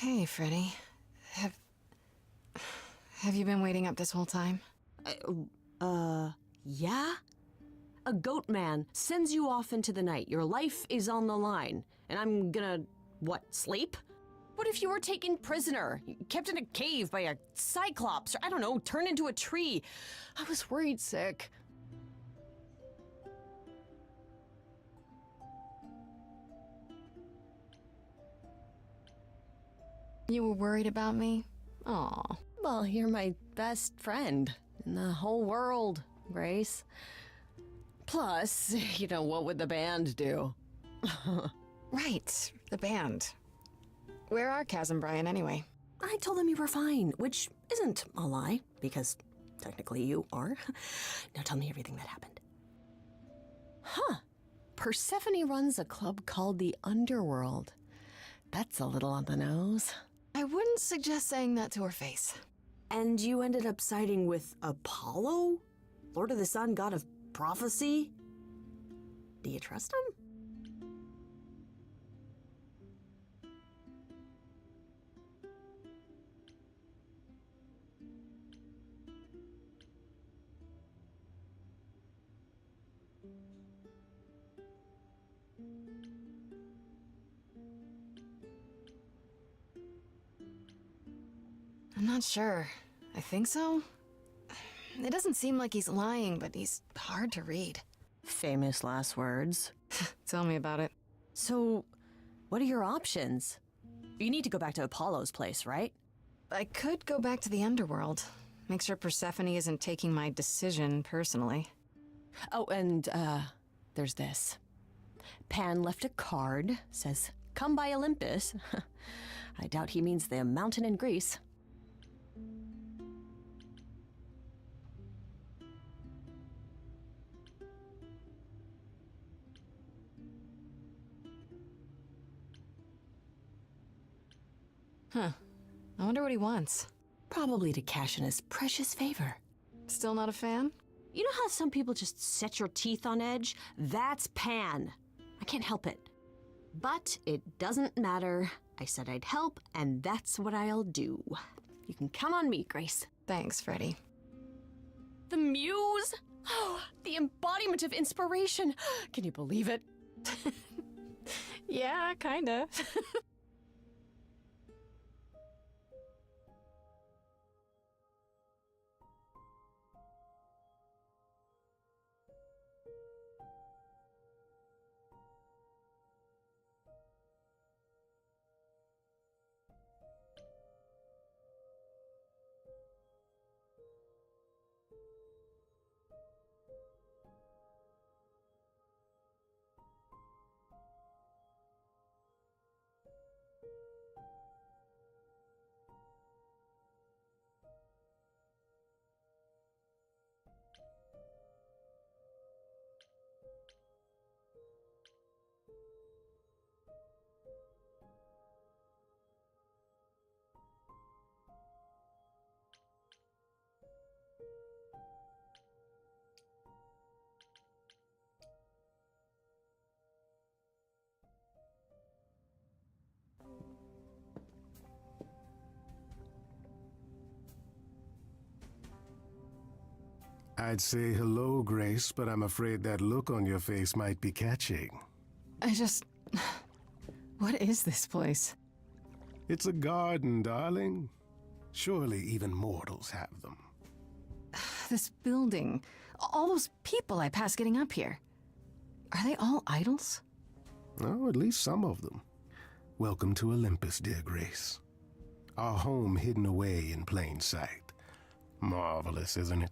Hey, Freddy. Have you been waiting up this whole time? Yeah? A goat man sends you off into the night. Your life is on the line. And I'm gonna, sleep? What if you were taken prisoner, kept in a cave by a cyclops, or I don't know, turned into a tree? I was worried sick. You were worried about me? Aw. Well, you're my best friend in the whole world, Grace. Plus, what would the band do? Right, the band. Where are Kaz and Brian anyway? I told them you were fine, which isn't a lie, because technically you are. Now tell me everything that happened. Huh. Persephone runs a club called the Underworld. That's a little on the nose. I wouldn't suggest saying that to her face. And you ended up siding with Apollo? Lord of the Sun, god of prophecy? Do you trust him? I'm not sure. I think so. It doesn't seem like he's lying, but he's hard to read. Famous last words. Tell me about it. So, what are your options? You need to go back to Apollo's place, right? I could go back to the Underworld. Make sure Persephone isn't taking my decision personally. Oh, and, there's this. Pan left a card, says, "Come by Olympus." I doubt he means the mountain in Greece. Huh. I wonder what he wants. Probably to cash in his precious favor. Still not a fan? You know how some people just set your teeth on edge? That's Pan. I can't help it. But it doesn't matter. I said I'd help, and that's what I'll do. You can count on me, Grace. Thanks, Freddy. The muse? Oh, the embodiment of inspiration. Can you believe it? Yeah, kinda. I'd say hello, Grace, but I'm afraid that look on your face might be catching. What is this place? It's a garden, darling. Surely even mortals have them. This building. All those people I pass getting up here. Are they all idols? Oh, at least some of them. Welcome to Olympus, dear Grace. Our home hidden away in plain sight. Marvelous, isn't it?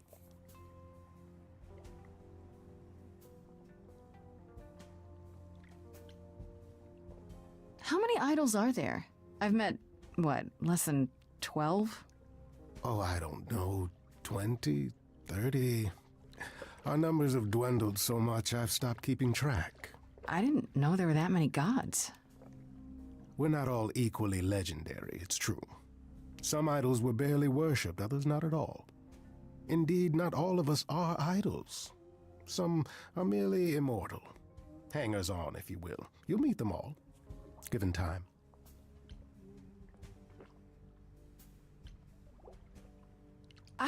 How many idols are there? I've met, less than 12? Oh, I don't know, 20, 30. Our numbers have dwindled so much I've stopped keeping track. I didn't know there were that many gods. We're not all equally legendary, it's true. Some idols were barely worshipped, others not at all. Indeed, not all of us are idols. Some are merely immortal. Hangers-on, if you will. You'll meet them all, given time.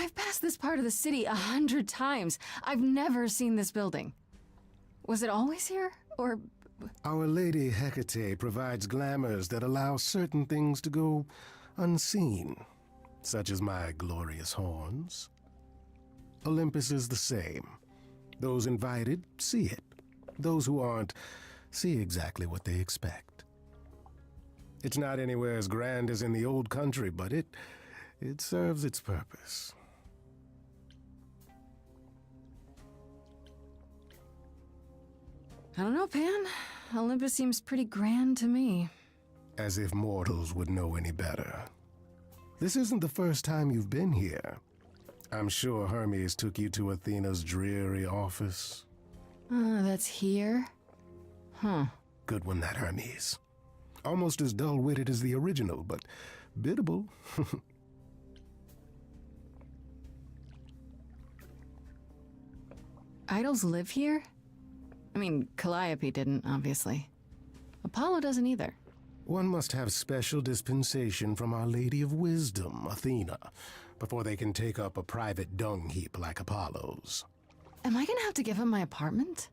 I've passed this part of the city 100 times. I've never seen this building. Was it always here? Or... Our Lady Hecate provides glamours that allow certain things to go unseen, such as my glorious horns. Olympus is the same. Those invited see it. Those who aren't see exactly what they expect. It's not anywhere as grand as in the old country, but it serves its purpose. I don't know, Pan. Olympus seems pretty grand to me. As if mortals would know any better. This isn't the first time you've been here. I'm sure Hermes took you to Athena's dreary office. That's here? Huh. Good one, that Hermes. Almost as dull-witted as the original, but biddable. Idols live here? I mean, Calliope didn't, obviously. Apollo doesn't either. One must have special dispensation from Our Lady of Wisdom, Athena, before they can take up a private dung heap like Apollo's. Am I gonna have to give him my apartment?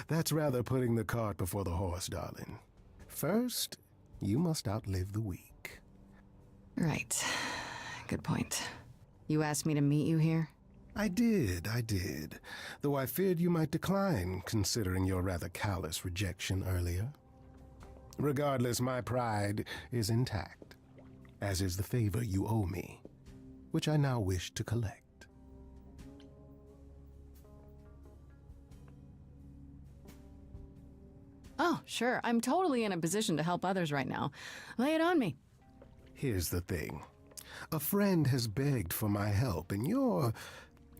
That's rather putting the cart before the horse, darling. First, you must outlive the week. Right. Good point. You asked me to meet you here? I did. Though I feared you might decline, considering your rather callous rejection earlier. Regardless, my pride is intact, as is the favor you owe me, which I now wish to collect. Oh, sure. I'm totally in a position to help others right now. Lay it on me. Here's the thing. A friend has begged for my help, and you're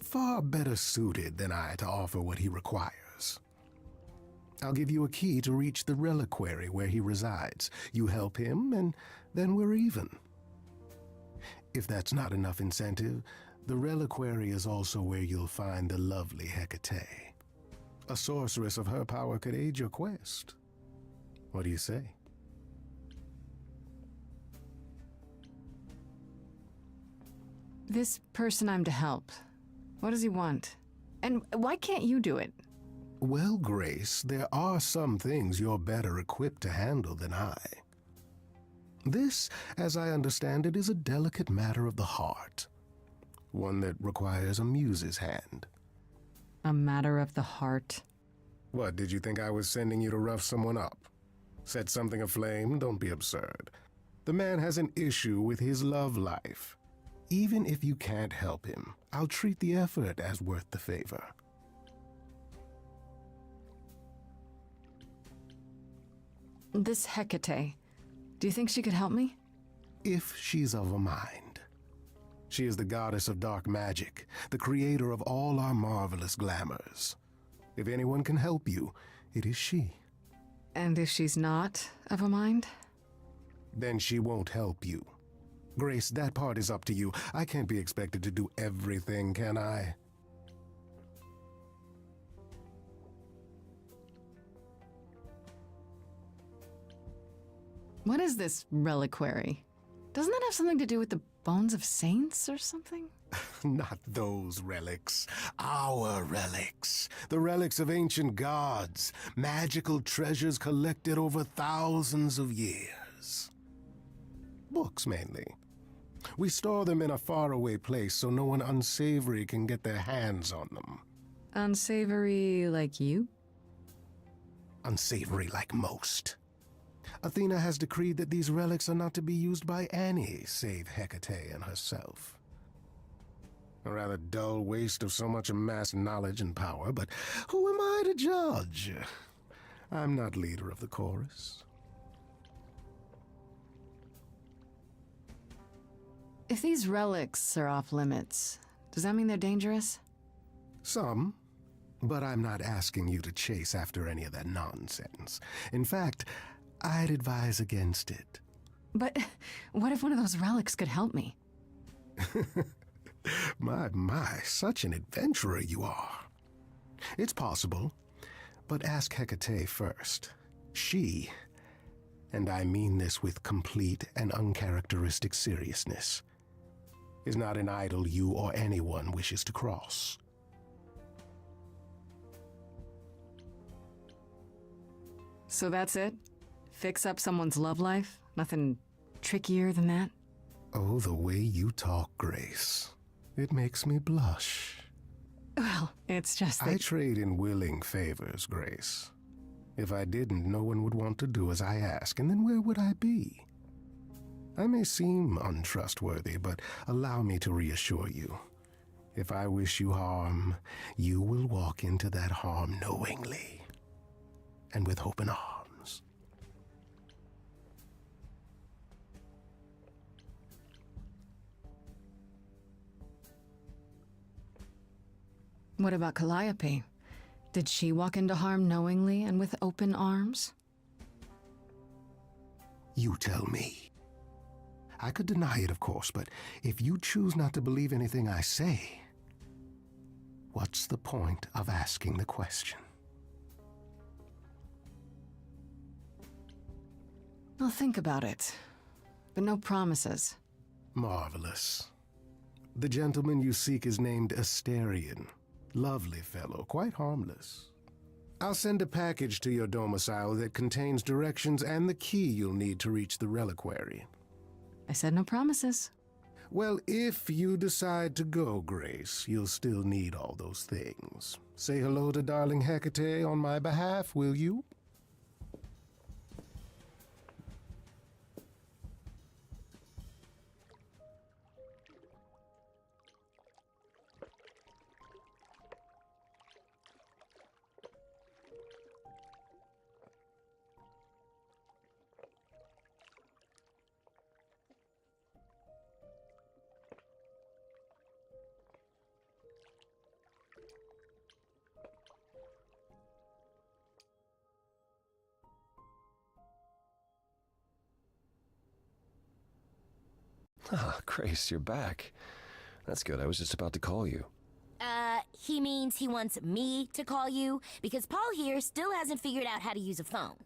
far better suited than I to offer what he requires. I'll give you a key to reach the reliquary where he resides. You help him, and then we're even. If that's not enough incentive, the reliquary is also where you'll find the lovely Hecate. A sorceress of her power could aid your quest. What do you say? This person I'm to help, what does he want? And why can't you do it? Well, Grace, there are some things you're better equipped to handle than I. This, as I understand it, is a delicate matter of the heart. One that requires a muse's hand. A matter of the heart. What, did you think I was sending you to rough someone up? Set something aflame? Don't be absurd. The man has an issue with his love life. Even if you can't help him, I'll treat the effort as worth the favor. This Hecate, do you think she could help me? If she's of a mind. She is the goddess of dark magic, the creator of all our marvelous glamours. If anyone can help you, it is she. And if she's not of a mind? Then she won't help you. Grace, that part is up to you. I can't be expected to do everything, can I? What is this reliquary? Doesn't that have something to do with the bones of saints or something? Not those relics. Our relics. The relics of ancient gods. Magical treasures collected over thousands of years. Books, mainly. We store them in a faraway place so no one unsavory can get their hands on them. Unsavory like you? Unsavory like most. Athena has decreed that these relics are not to be used by any save Hecate and herself. A rather dull waste of so much amassed knowledge and power, but who am I to judge? I'm not leader of the chorus. If these relics are off limits, does that mean they're dangerous? Some, but I'm not asking you to chase after any of that nonsense. In fact, I'd advise against it. But what if one of those relics could help me? My, such an adventurer you are. It's possible, but ask Hecate first. She, and I mean this with complete and uncharacteristic seriousness, is not an idol you or anyone wishes to cross. So that's it? Fix up someone's love life? Nothing trickier than that? Oh, the way you talk, Grace. It makes me blush. Well, it's just that... I trade in willing favors, Grace. If I didn't, no one would want to do as I ask, and then where would I be? I may seem untrustworthy, but allow me to reassure you. If I wish you harm, you will walk into that harm knowingly and with open arms. What about Calliope? Did she walk into harm knowingly and with open arms? You tell me. I could deny it, of course, but if you choose not to believe anything I say, what's the point of asking the question? I'll think about it, but no promises. Marvelous. The gentleman you seek is named Asterion. Lovely fellow, quite harmless. I'll send a package to your domicile that contains directions and the key you'll need to reach the reliquary. I said no promises. Well, if you decide to go, Grace, you'll still need all those things. Say hello to darling Hecate on my behalf, will you? Ah, Grace, you're back. That's good. I was just about to call you. He means he wants me to call you, because Paul here still hasn't figured out how to use a phone.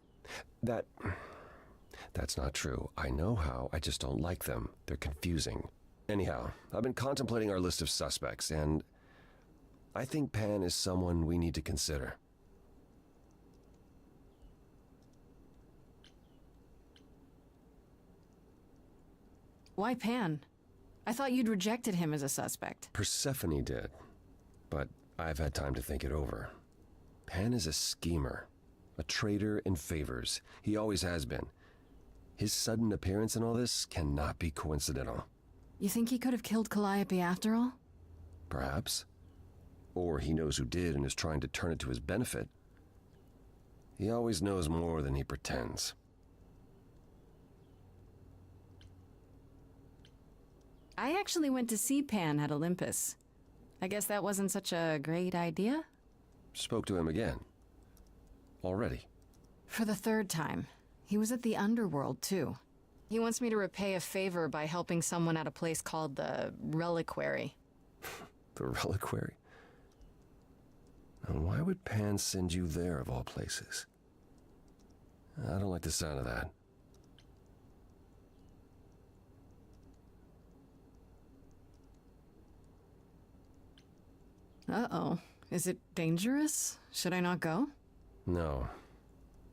That's not true. I know how, I just don't like them. They're confusing. Anyhow, I've been contemplating our list of suspects, and I think Pan is someone we need to consider. Why Pan? I thought you'd rejected him as a suspect. Persephone did, but I've had time to think it over. Pan is a schemer, a traitor in favors. He always has been. His sudden appearance in all this cannot be coincidental. You think he could have killed Calliope after all? Perhaps. Or he knows who did and is trying to turn it to his benefit. He always knows more than he pretends. I actually went to see Pan at Olympus. I guess that wasn't such a great idea? Spoke to him again. Already. For the third time. He was at the underworld, too. He wants me to repay a favor by helping someone at a place called the Reliquary. The Reliquary? And why would Pan send you there, of all places? I don't like the sound of that. Uh-oh. Is it dangerous? Should I not go? No.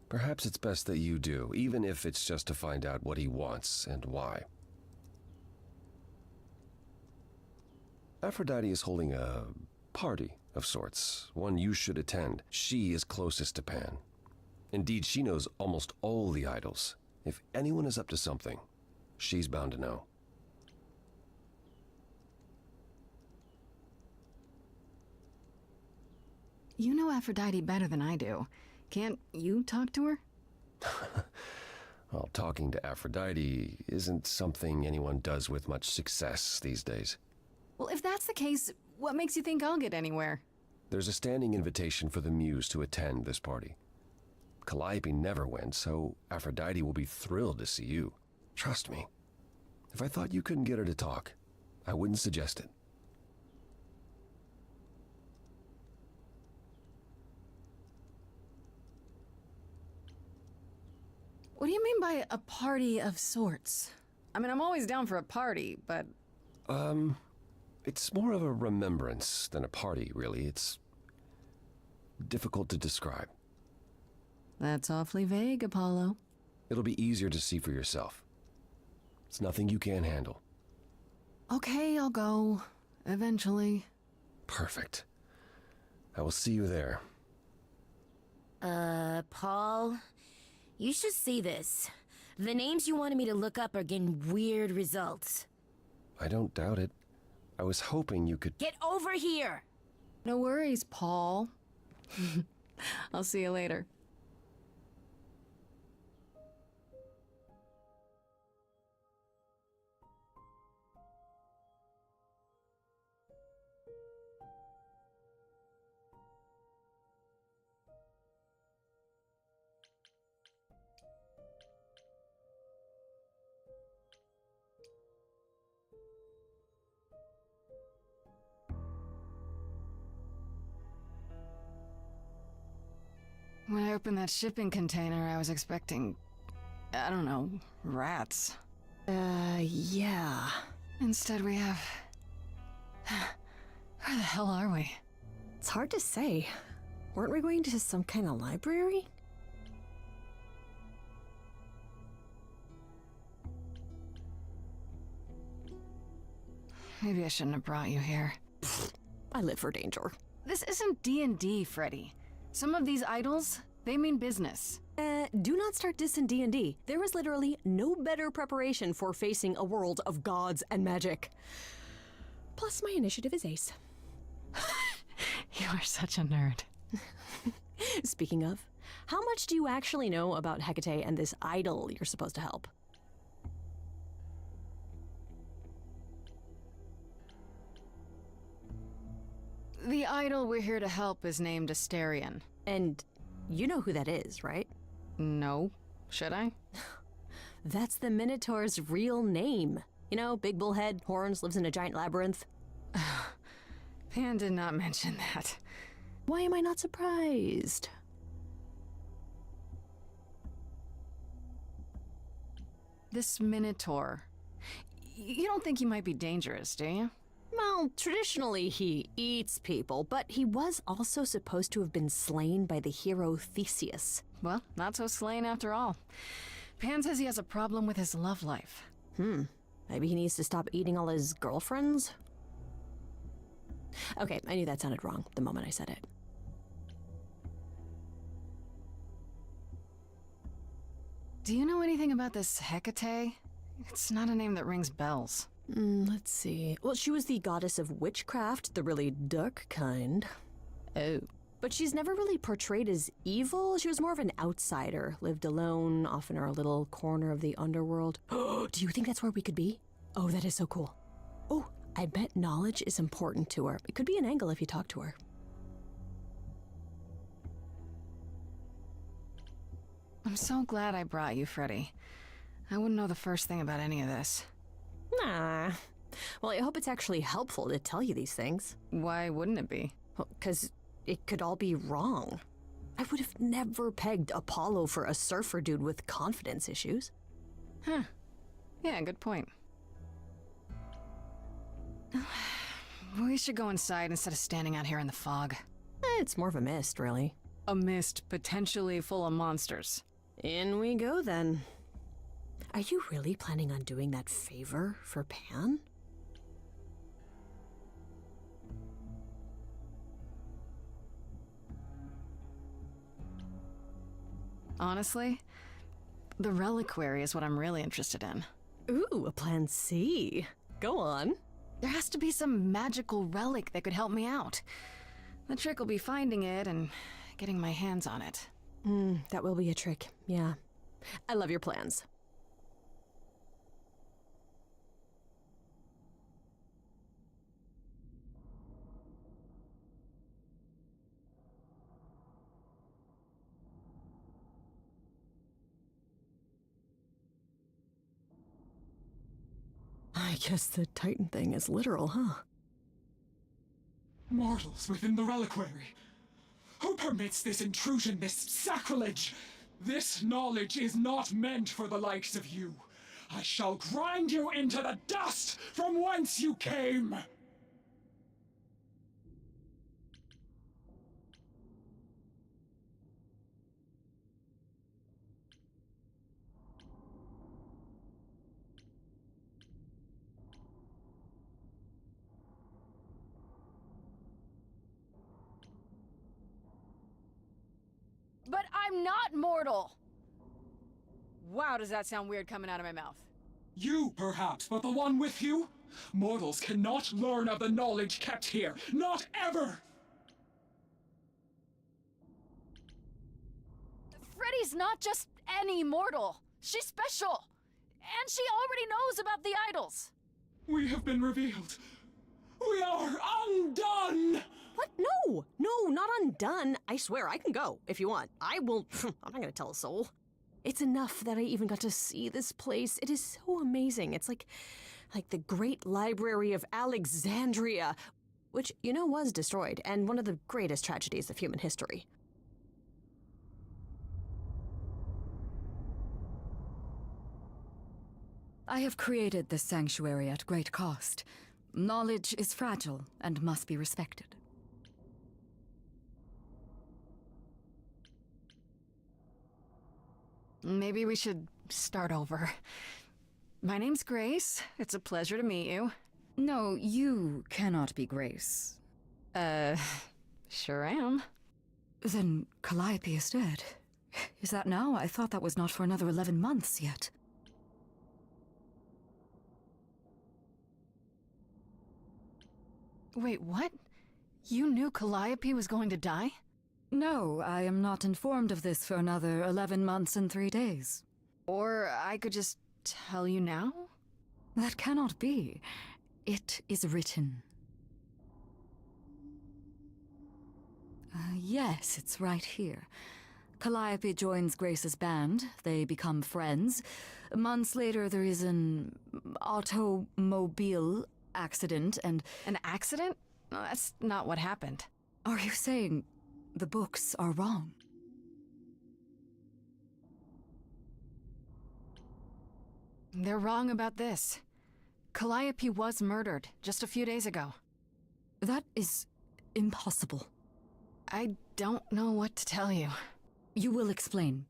Perhaps it's best that you do, even if it's just to find out what he wants and why. Aphrodite is holding a party of sorts, one you should attend. She is closest to Pan. Indeed, she knows almost all the idols. If anyone is up to something, she's bound to know. You know Aphrodite better than I do. Can't you talk to her? Well, talking to Aphrodite isn't something anyone does with much success these days. Well, if that's the case, what makes you think I'll get anywhere? There's a standing invitation for the Muse to attend this party. Calliope never went, so Aphrodite will be thrilled to see you. Trust me. If I thought you couldn't get her to talk, I wouldn't suggest it. What do you mean by a party of sorts? I mean, I'm always down for a party, but It's more of a remembrance than a party, really. It's difficult to describe. That's awfully vague, Apollo. It'll be easier to see for yourself. It's nothing you can't handle. Okay, I'll go. Eventually. Perfect. I will see you there. Paul, you should see this. The names you wanted me to look up are getting weird results. I don't doubt it. I was hoping you could... Get over here! No worries, Paul. I'll see you later. When I opened that shipping container, I was expecting, I don't know, rats. Yeah. Instead we have... Where the hell are we? It's hard to say. Weren't we going to some kind of library? Maybe I shouldn't have brought you here. I live for danger. This isn't D&D, Freddy. Some of these idols, they mean business. Do not start dissing D&D. There is literally no better preparation for facing a world of gods and magic. Plus, my initiative is ace. You are such a nerd. Speaking of, how much do you actually know about Hecate and this idol you're supposed to help? The idol we're here to help is named Asterion. And you know who that is, right? No. Should I? That's the Minotaur's real name. You know, big bullhead, horns, lives in a giant labyrinth. Pan did not mention that. Why am I not surprised? This Minotaur. You don't think he might be dangerous, do you? Well, traditionally he eats people, but he was also supposed to have been slain by the hero Theseus. Well, not so slain after all. Pan says he has a problem with his love life. Maybe he needs to stop eating all his girlfriends? Okay, I knew that sounded wrong the moment I said it. Do you know anything about this Hecate? It's not a name that rings bells. Let's see. Well, she was the goddess of witchcraft, the really dark kind. Oh. But she's never really portrayed as evil. She was more of an outsider, lived alone, off in her little corner of the underworld. Do you think that's where we could be? Oh, that is so cool. Oh, I bet knowledge is important to her. It could be an angle if you talk to her. I'm so glad I brought you, Freddy. I wouldn't know the first thing about any of this. Nah. Well, I hope it's actually helpful to tell you these things. Why wouldn't it be? Because it could all be wrong. I would have never pegged Apollo for a surfer dude with confidence issues. Huh. Yeah, good point. We should go inside instead of standing out here in the fog. It's more of a mist, really. A mist potentially full of monsters. In we go, then. Are you really planning on doing that favor for Pan? Honestly, the reliquary is what I'm really interested in. Ooh, a plan C. Go on. There has to be some magical relic that could help me out. The trick will be finding it and getting my hands on it. That will be a trick, yeah. I love your plans. I guess the Titan thing is literal, huh? Mortals within the reliquary. Who permits this intrusion, this sacrilege? This knowledge is not meant for the likes of you. I shall grind you into the dust from whence you came! But I'm not mortal! Wow, does that sound weird coming out of my mouth? You, perhaps, but the one with you? Mortals cannot learn of the knowledge kept here. Not ever! Freddy's not just any mortal. She's special. And she already knows about the idols. We have been revealed. We are undone! What? No! No, not undone. I swear, I can go if you want. I will. I'm not gonna tell a soul. It's enough that I even got to see this place. It is so amazing. It's like the Great Library of Alexandria, which, you know, was destroyed, and one of the greatest tragedies of human history. I have created this sanctuary at great cost. Knowledge is fragile and must be respected. Maybe we should start over. My name's Grace. It's a pleasure to meet you. No, you cannot be Grace. Sure am. Then Calliope is dead. Is that now? I thought that was not for another 11 months yet. Wait, what? You knew Calliope was going to die? No, I am not informed of this for another 11 months and 3 days. Or I could just tell you now? That cannot be. It is written. Yes, it's right here. Calliope joins Grace's band. They become friends. Months later, there is an automobile accident and... An accident? No, that's not what happened. Are you saying the books are wrong? They're wrong about this. Calliope was murdered just a few days ago. That is impossible. I don't know what to tell you. You will explain.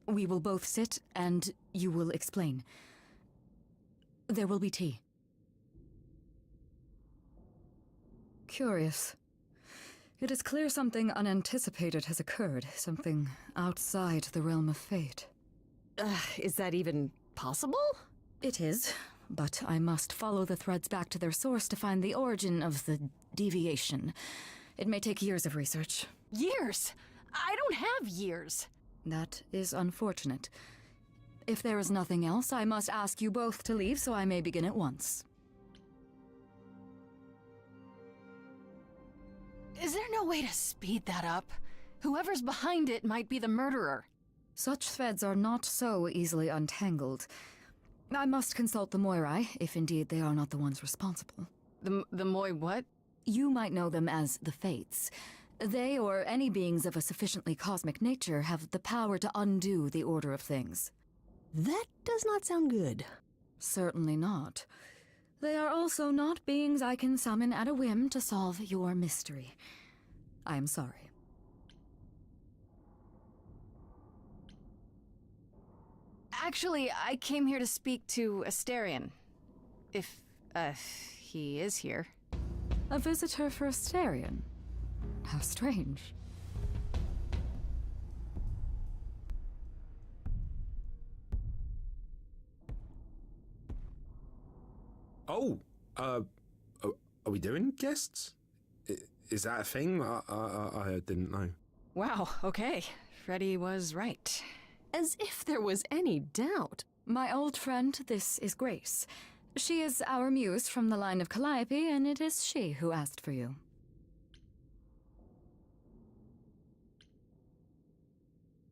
We will both sit and you will explain. There will be tea. Curious. It is clear something unanticipated has occurred, something outside the realm of fate. Is that even possible? It is, but I must follow the threads back to their source to find the origin of the deviation. It may take years of research. Years? I don't have years. That is unfortunate. If there is nothing else, I must ask you both to leave so I may begin at once. Is there no way to speed that up? Whoever's behind it might be the murderer. Such threads are not so easily untangled. I must consult the Moirai, if indeed they are not the ones responsible. The Moi what? You might know them as the Fates. They, or any beings of a sufficiently cosmic nature, have the power to undo the order of things. That does not sound good. Certainly not. They are also not beings I can summon at a whim to solve your mystery. I am sorry. Actually, I came here to speak to Asterion. If, he is here. A visitor for Asterion? How strange. Oh, are we doing guests? Is that a thing? I didn't know. Wow, okay. Freddy was right. As if there was any doubt. My old friend, this is Grace. She is our muse from the line of Calliope, and it is she who asked for you.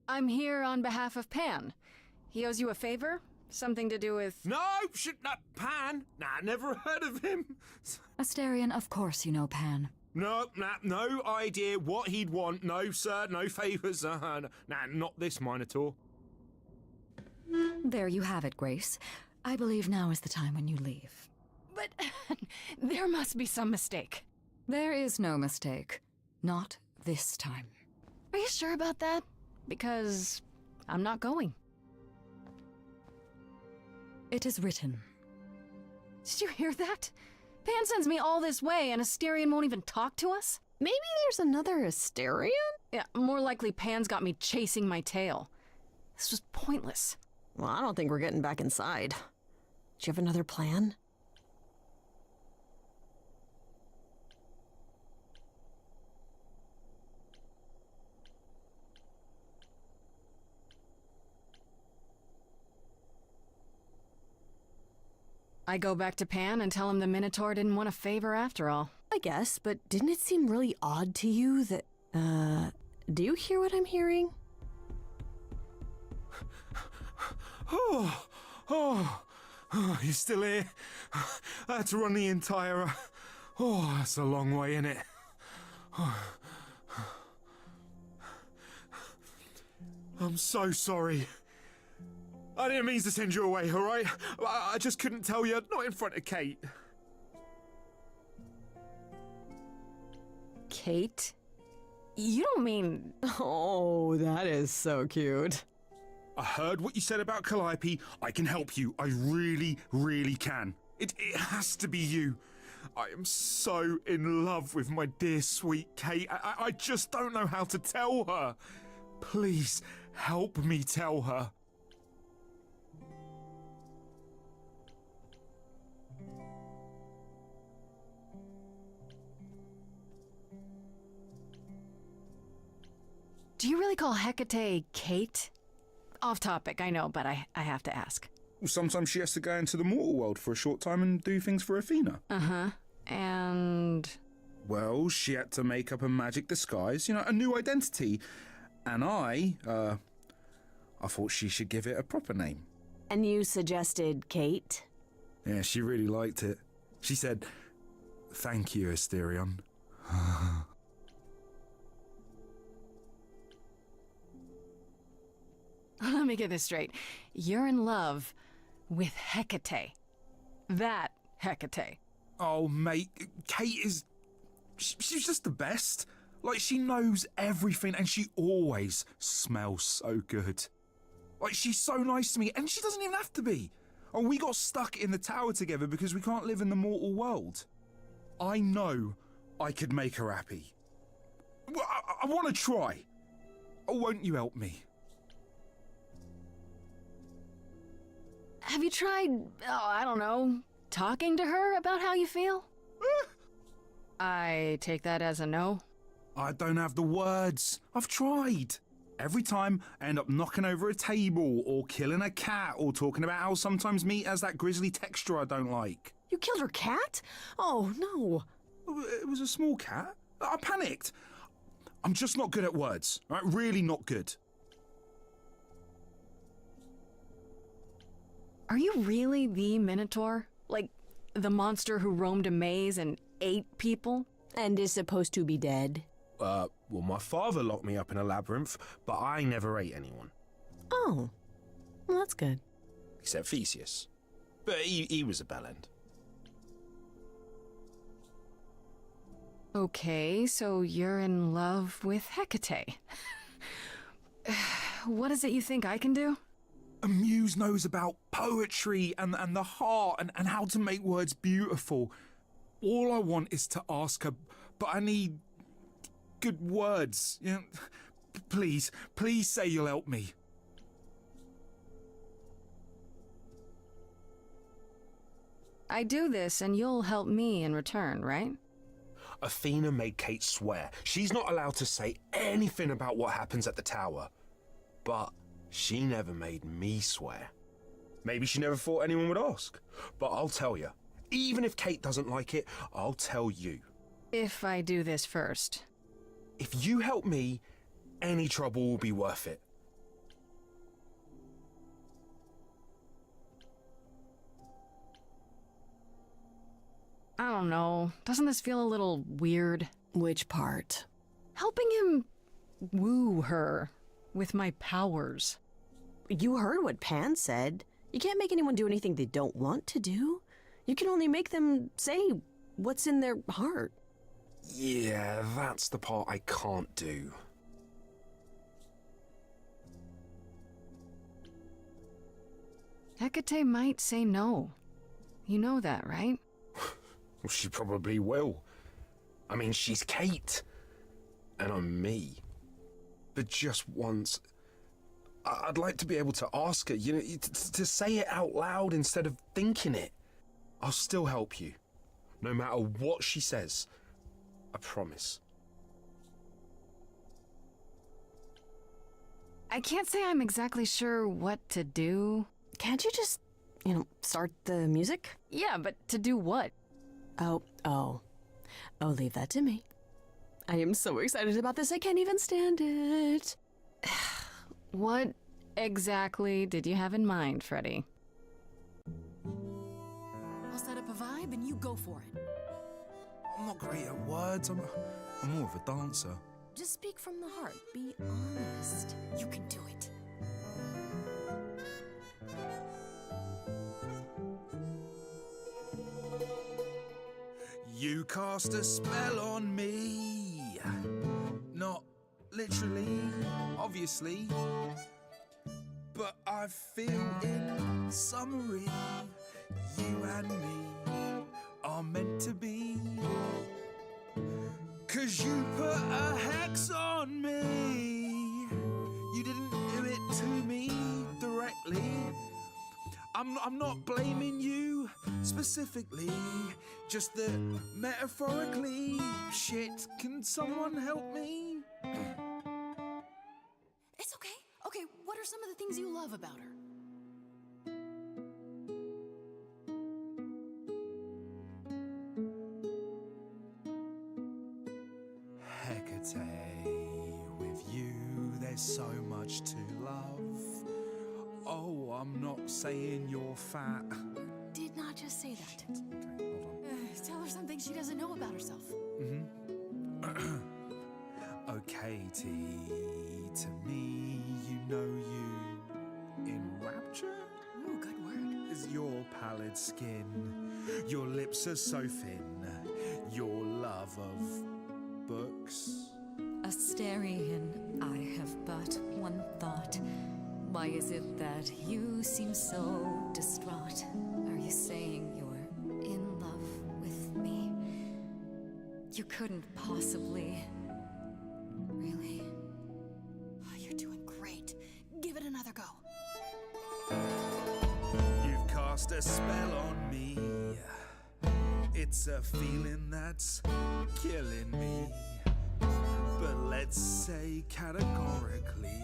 I'm here on behalf of Pan. He owes you a favor? Something to do with... No, not Pan. Nah, never heard of him. Asterion, of course you know Pan. No idea what he'd want. No, sir, no favours. Nah, not this Minotaur. There you have it, Grace. I believe now is the time when you leave. But there must be some mistake. There is no mistake. Not this time. Are you sure about that? Because I'm not going. It is written. Did you hear that? Pan sends me all this way and Asterion won't even talk to us? Maybe there's another Asterion? Yeah, more likely Pan's got me chasing my tail. This was pointless. Well, I don't think we're getting back inside. Do you have another plan? I go back to Pan and tell him the Minotaur didn't want a favor after all. I guess, but didn't it seem really odd to you that, do you hear what I'm hearing? Oh, you're still here? I had to run the entire... Oh, that's a long way, isn't it? I'm so sorry. I didn't mean to send you away, all right? I just couldn't tell you, not in front of Kate. Kate? You don't mean... Oh, that is so cute. I heard what you said about Calliope. I can help you. I really, really can. It has to be you. I am so in love with my dear sweet Kate. I just don't know how to tell her. Please, help me tell her. Do you really call Hecate Kate? Off topic, I know, but I have to ask. Well, sometimes she has to go into the mortal world for a short time and do things for Athena. Uh-huh. And... Well, she had to make up a magic disguise, you know, a new identity. And I thought she should give it a proper name. And you suggested Kate? Yeah, she really liked it. She said, "Thank you, Asterion." Let me get this straight. You're in love with Hecate. That Hecate. Oh, mate, Kate is... She's just the best. Like, she knows everything and she always smells so good. Like, she's so nice to me and she doesn't even have to be. Oh, we got stuck in the tower together because we can't live in the mortal world. I know I could make her happy. Well, I want to try. Oh, won't you help me? Have you tried, I don't know, talking to her about how you feel? I take that as a no. I don't have the words. I've tried. Every time I end up knocking over a table or killing a cat or talking about how sometimes meat has that grisly texture I don't like. You killed her cat? Oh, no. It was a small cat. I panicked. I'm just not good at words, right? Really not good. Are you really the Minotaur? Like, the monster who roamed a maze and ate people? And is supposed to be dead? Well, my father locked me up in a labyrinth, but I never ate anyone. Oh, well, that's good. Except Theseus. But he was a bellend. Okay, so you're in love with Hecate. What is it you think I can do? A muse knows about poetry and the heart and how to make words beautiful. All I want is to ask her, but I need good words. You know, please say you'll help me. I do this and you'll help me in return, right? Athena made Kate swear she's not allowed to say anything about what happens at the tower. But she never made me swear. Maybe she never thought anyone would ask. But I'll tell you, even if Kate doesn't like it, I'll tell you. If I do this first. If you help me, any trouble will be worth it. I don't know. Doesn't this feel a little weird? Which part? Helping him woo her with my powers. You heard what Pan said. You can't make anyone do anything they don't want to do. You can only make them say what's in their heart. Yeah, that's the part I can't do. Hecate might say no. You know that, right? Well, she probably will. I mean, she's Kate. And I'm me. But just once, I'd like to be able to ask her, you know, to say it out loud instead of thinking it. I'll still help you. No matter what she says. I promise. I can't say I'm exactly sure what to do. Can't you just, start the music? Yeah, but to do what? Oh, leave that to me. I am so excited about this, I can't even stand it. What exactly did you have in mind, Freddy? I'll set up a vibe and you go for it. I'm not great at words. I'm more of a dancer. Just speak from the heart. Be honest. You can do it. You cast a spell on me. Not literally, obviously. But I feel in summary, you and me are meant to be. 'Cause you put a hex on me. You didn't do it to me directly. I'm not blaming you specifically, just that metaphorically. Shit, can someone help me? It's okay. Okay, what are some of the things you love about her? Hecate, with you there's so much to love. Oh, I'm not saying you're fat. Did not just say that. Okay, hold on. Tell her something she doesn't know about herself. Oh, Katie, to me, you know you enrapture Ooh, good word. is your pallid skin. Your lips are so thin. Your love of books. Asterian, I have but one thought. Why is it that you seem so distraught? Are you saying you're in love with me? You couldn't possibly. Really? Oh, you're doing great. Give it another go. You've cast a spell on me. It's a feeling that's killing me. But let's say categorically,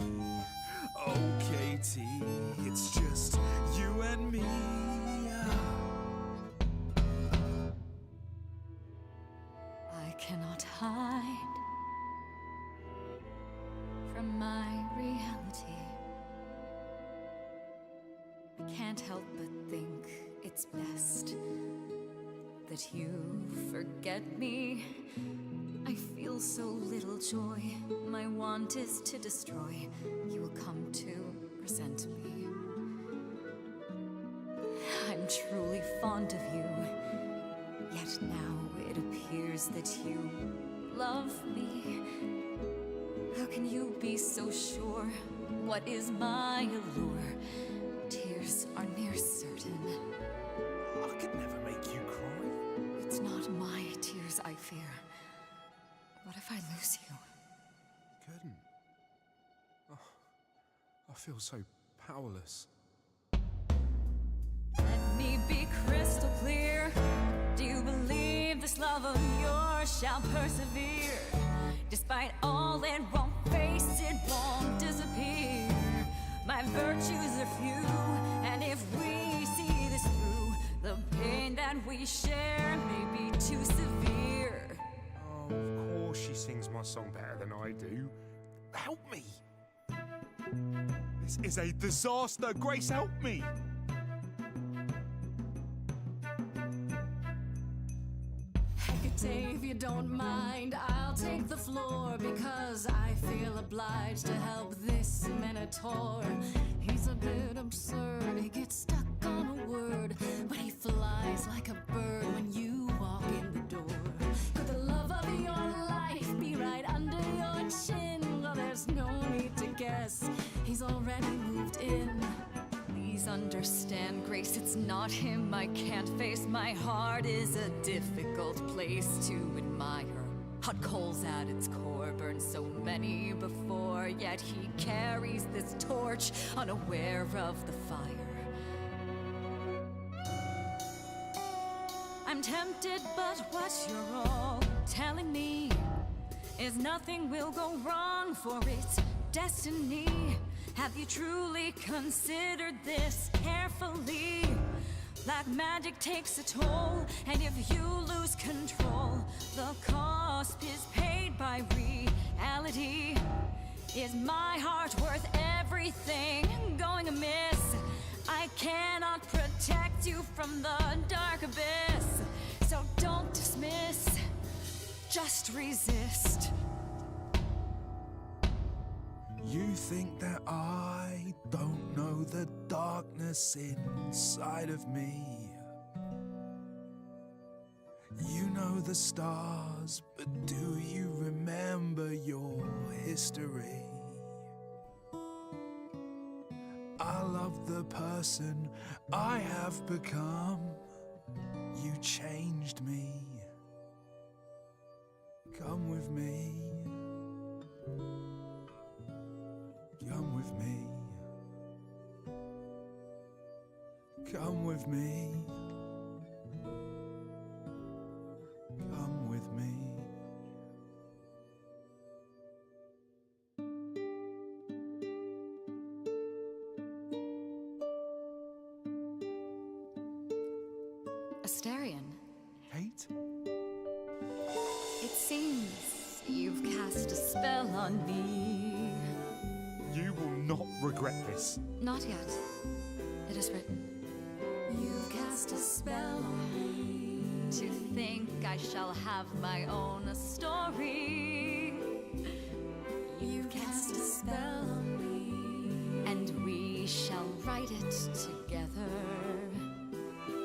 oh, Katie, it's just you and me. I cannot hide from my reality. I can't help but think it's best that you forget me. I feel so little joy. My want is to destroy. You will come to resent me. I'm truly fond of you. Yet now it appears that you love me. How can you be so sure? What is my allure? Tears are near certain. I could never make you cry. It's not my tears I fear. What if I lose you? Couldn't. Oh, I feel so powerless. Let me be crystal clear. Do you believe this love of yours shall persevere? Despite all that won't face, it won't disappear. My virtues are few, and if we see this through, the pain that we share may be too severe. Oh, of course she sings my song better than I do. Help me! This is a disaster. Grace, help me! Hecate, Say if you don't mind, I'll take the floor because I feel obliged to help this minotaur. He's a bit absurd, he gets stuck on a word, but he flies like a bird when you walk in the door. Could the love of your life be right under your chin? Well, there's no need to guess, he's already moved in. Please understand, Grace, it's not him I can't face. My heart is a difficult place to admire. Hot coals at its core, burned so many before, yet he carries this torch, unaware of the fire. I'm tempted, but what you're all telling me is nothing will go wrong, for it's destiny. Have you truly considered this carefully? Black magic takes a toll, and if you lose control, the cost is paid by reality. Is my heart worth everything going amiss? I cannot protect you from the dark abyss, so don't dismiss, just resist. You think that I don't know the darkness inside of me. You know the stars, but do you remember your history? I love the person I have become. You changed me. Come with me. Come with me. Come with me. Come with me. Astarion, Kate? it seems you've cast a spell on me. You will not regret this. Not yet. It is written. You've cast a spell on me. To think I shall have my own story. You've cast a spell on me. And we shall write it together.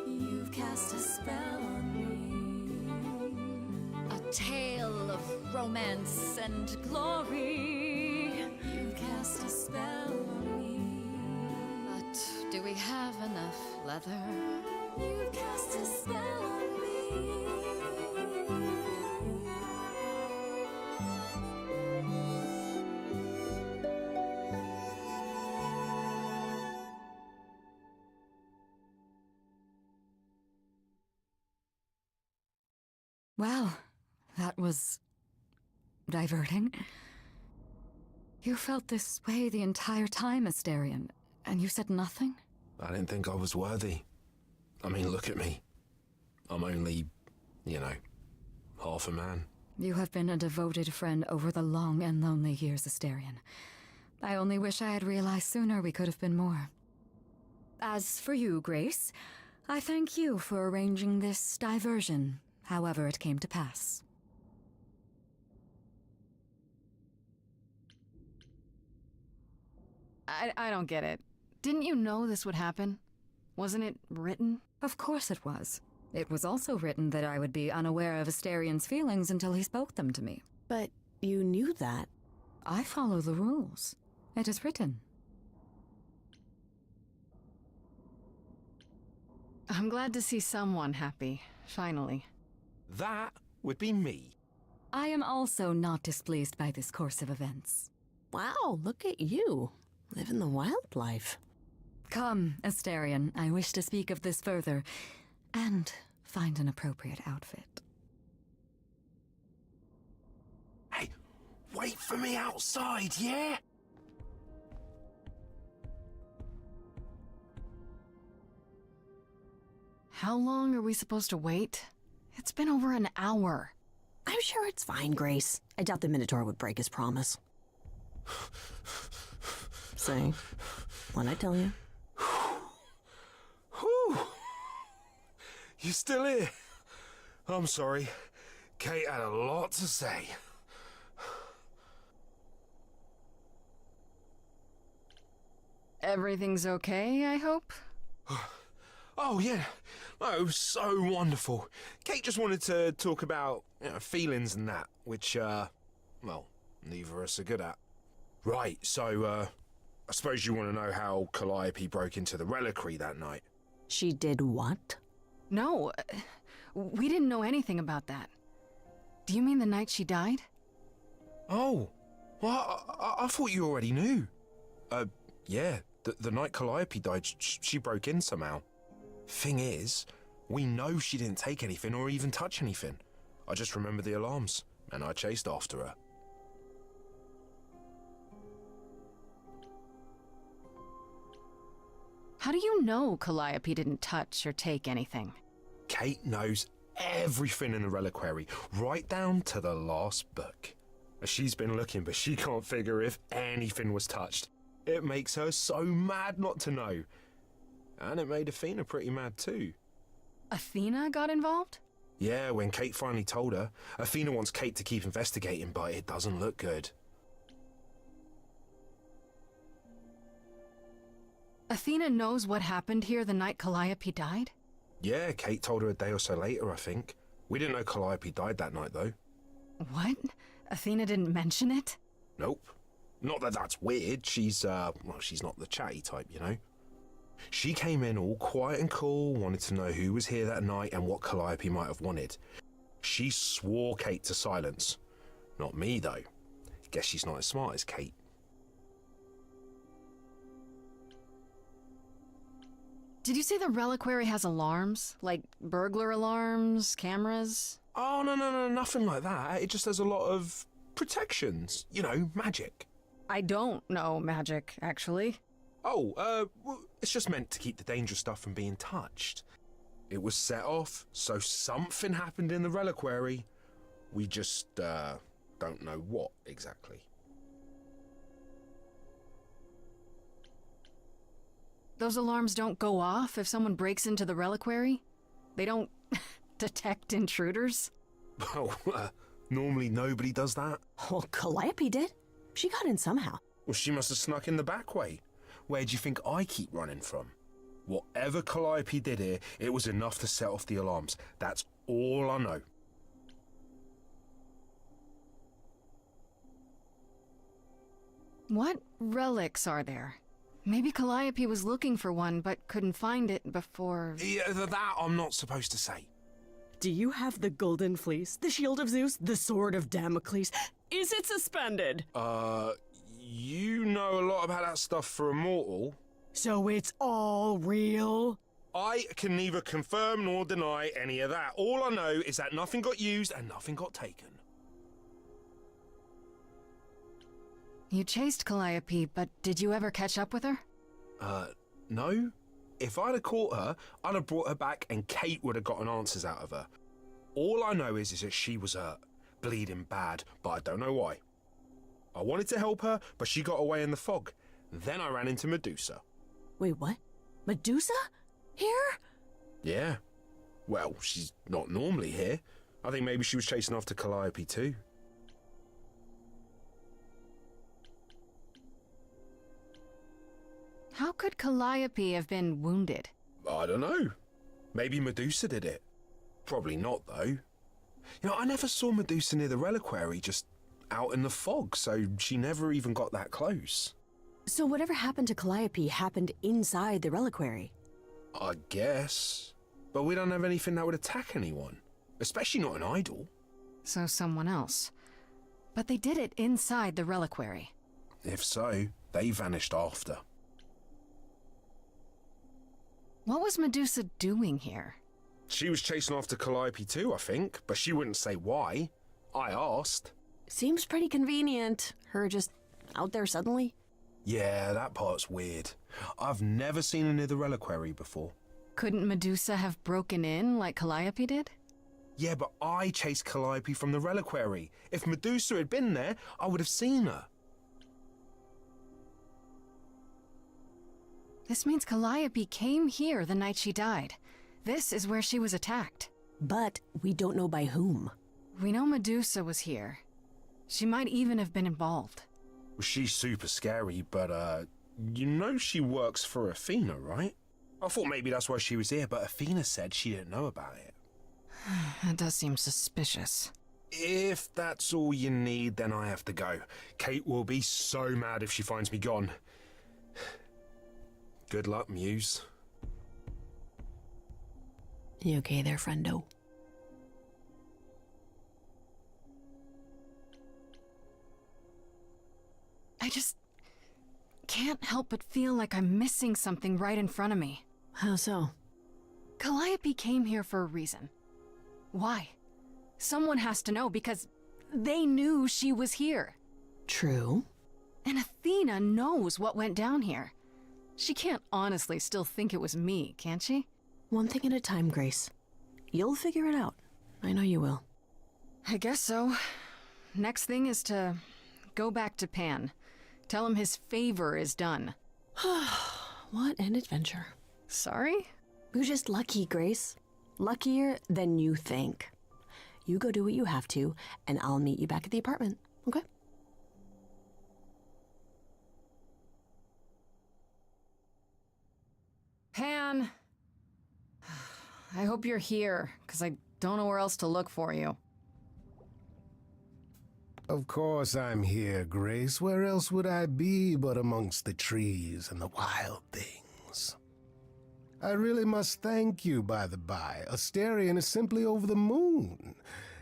You've cast a spell on me. A tale of romance and glory. You've cast a spell on me. But do we have enough leather? You've cast a spell on me. Well, that was diverting. You felt this way the entire time, Astarion, and you said nothing? I didn't think I was worthy. I mean, look at me. I'm only, half a man. You have been a devoted friend over the long and lonely years, Astarion. I only wish I had realized sooner we could have been more. As for you, Grace, I thank you for arranging this diversion, however it came to pass. I don't get it. Didn't you know this would happen? Wasn't it written? Of course it was. It was also written that I would be unaware of Astarion's feelings until he spoke them to me. But you knew that. I follow the rules. It is written. I'm glad to see someone happy, finally. That would be me. I am also not displeased by this course of events. Wow, look at you. Living the wild life. Come, Astarion, I wish to speak of this further, and find an appropriate outfit. Hey, wait for me outside, yeah? How long are we supposed to wait? It's been over an hour. I'm sure it's fine, Grace. I doubt the Minotaur would break his promise. Say, what'd I tell you? Whew. You still here? I'm sorry. Kate had a lot to say. Everything's okay, I hope? Oh, yeah. No, it was so wonderful. Kate just wanted to talk about feelings and that, which, well, neither of us are good at. Right, so, I suppose you want to know how Calliope broke into the reliquary that night. She did what? No, we didn't know anything about that. Do you mean the night she died? Oh, well, I thought you already knew. Yeah, the night Calliope died, she broke in somehow. Thing is, we know she didn't take anything or even touch anything. I just remember the alarms, and I chased after her. How do you know Calliope didn't touch or take anything? Kate knows everything in the reliquary, right down to the last book. She's been looking, but she can't figure if anything was touched. It makes her so mad not to know. And it made Athena pretty mad too. Athena got involved? Yeah, when Kate finally told her, Athena wants Kate to keep investigating, but it doesn't look good. Athena knows what happened here the night Calliope died? Yeah, Kate told her a day or so later, I think. We didn't know Calliope died that night, though. What? Athena didn't mention it? Nope. Not that that's weird. She's not the chatty type, you know. She came in all quiet and cool, wanted to know who was here that night and what Calliope might have wanted. She swore Kate to silence. Not me, though. Guess she's not as smart as Kate. Did you say the reliquary has alarms? Like burglar alarms, cameras? Oh, no, nothing like that. It just has a lot of protections. You know, magic. I don't know magic, actually. Oh, well, it's just meant to keep the dangerous stuff from being touched. It was set off, so something happened in the reliquary. We just, don't know what exactly. Those alarms don't go off if someone breaks into the reliquary? They don't detect intruders? Well, normally nobody does that. Well, Calliope did. She got in somehow. Well, she must have snuck in the back way. Where do you think I keep running from? Whatever Calliope did here, it was enough to set off the alarms. That's all I know. What relics are there? Maybe Calliope was looking for one, but couldn't find it before... Yeah, that I'm not supposed to say. Do you have the Golden Fleece, the Shield of Zeus, the Sword of Damocles? Is it suspended? You know a lot about that stuff for a mortal. So it's all real? I can neither confirm nor deny any of that. All I know is that nothing got used and nothing got taken. You chased Calliope, but did you ever catch up with her? No. If I'd have caught her, I'd have brought her back and Kate would have gotten answers out of her. All I know is that she was hurt, bleeding bad, but I don't know why. I wanted to help her, but she got away in the fog. Then I ran into Medusa. Wait, what? Medusa? Here? Yeah. Well, she's not normally here. I think maybe she was chasing after Calliope too. How could Calliope have been wounded? I don't know. Maybe Medusa did it. Probably not, though. You know, I never saw Medusa near the reliquary, just out in the fog, so she never even got that close. So whatever happened to Calliope happened inside the reliquary? I guess. But we don't have anything that would attack anyone. Especially not an idol. So someone else. But they did it inside the reliquary. If so, they vanished after. What was Medusa doing here? She was chasing after Calliope too, I think, but she wouldn't say why. I asked. Seems pretty convenient. Her just out there suddenly. Yeah, that part's weird. I've never seen her near the reliquary before. Couldn't Medusa have broken in like Calliope did? Yeah, but I chased Calliope from the reliquary. If Medusa had been there, I would have seen her. This means Calliope came here the night she died. This is where she was attacked. But we don't know by whom. We know Medusa was here. She might even have been involved. She's super scary, but, you know she works for Athena, right? I thought maybe that's why she was here, but Athena said she didn't know about it. That does seem suspicious. If that's all you need, then I have to go. Kate will be so mad if she finds me gone. Good luck, Muse. You okay there, friendo? I just can't help but feel like I'm missing something right in front of me. How so? Calliope came here for a reason. Why? Someone has to know because they knew she was here. True. And Athena knows what went down here. She can't honestly still think it was me, can she? One thing at a time, Grace. You'll figure it out. I know you will. I guess so. Next thing is to go back to Pan. Tell him his favor is done. What an adventure. Sorry? You're just lucky, Grace. Luckier than you think. You go do what you have to, and I'll meet you back at the apartment, okay? Pan! I hope you're here, because I don't know where else to look for you. Of course I'm here, Grace. Where else would I be but amongst the trees and the wild things? I really must thank you, by the by. Asterion is simply over the moon,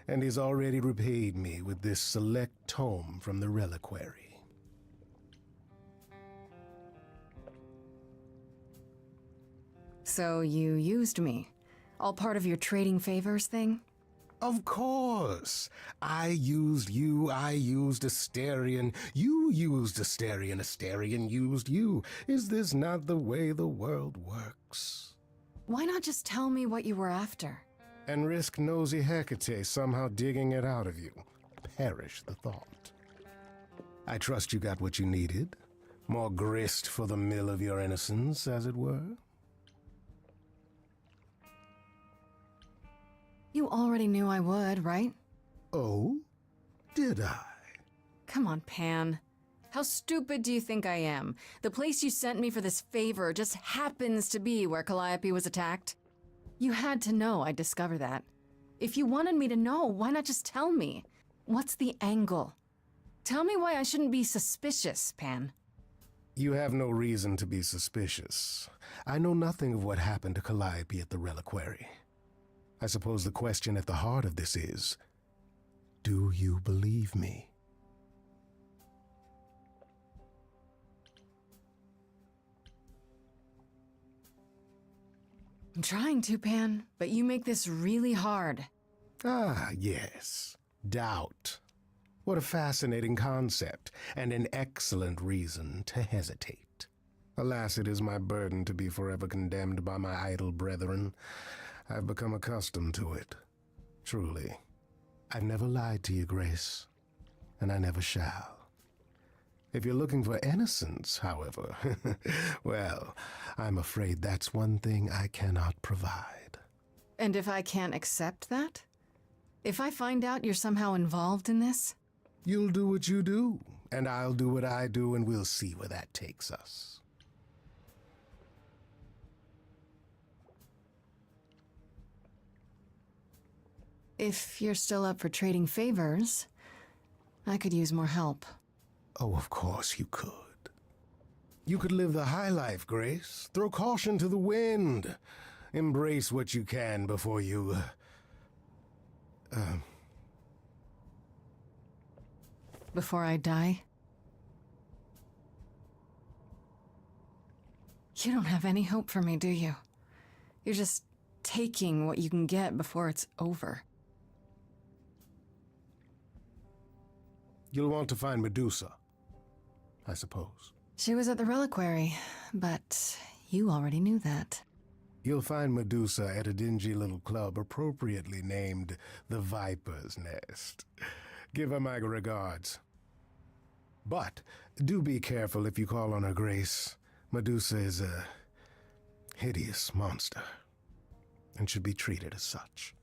and he's already repaid me with this select tome from the reliquary. So you used me. All part of your trading favors thing? Of course. I used you, I used Asterion, you used Asterion, Asterion used you. Is this not the way the world works? Why not just tell me what you were after? And risk nosy Hecate somehow digging it out of you. Perish the thought. I trust you got what you needed. More grist for the mill of your innocence, as it were. You already knew I would, right? Oh? Did I? Come on, Pan. How stupid do you think I am? The place you sent me for this favor just happens to be where Calliope was attacked. You had to know I'd discover that. If you wanted me to know, why not just tell me? What's the angle? Tell me why I shouldn't be suspicious, Pan. You have no reason to be suspicious. I know nothing of what happened to Calliope at the reliquary. I suppose the question at the heart of this is, do you believe me? I'm trying to, Pan, but you make this really hard. Ah, yes. Doubt. What a fascinating concept, and an excellent reason to hesitate. Alas, it is my burden to be forever condemned by my idle brethren. I've become accustomed to it. Truly. I've never lied to you, Grace, and I never shall. If you're looking for innocence, however, well, I'm afraid that's one thing I cannot provide. And if I can't accept that? If I find out you're somehow involved in this? You'll do what you do, and I'll do what I do, and we'll see where that takes us. If you're still up for trading favors, I could use more help. Oh, of course you could. You could live the high life, Grace. Throw caution to the wind. Embrace what you can before you... Before I die? You don't have any hope for me, do you? You're just taking what you can get before it's over. You'll want to find Medusa, I suppose. She was at the reliquary, but you already knew that. You'll find Medusa at a dingy little club appropriately named the Viper's Nest. Give her my regards. But do be careful if you call on her, Grace. Medusa is a hideous monster, and should be treated as such.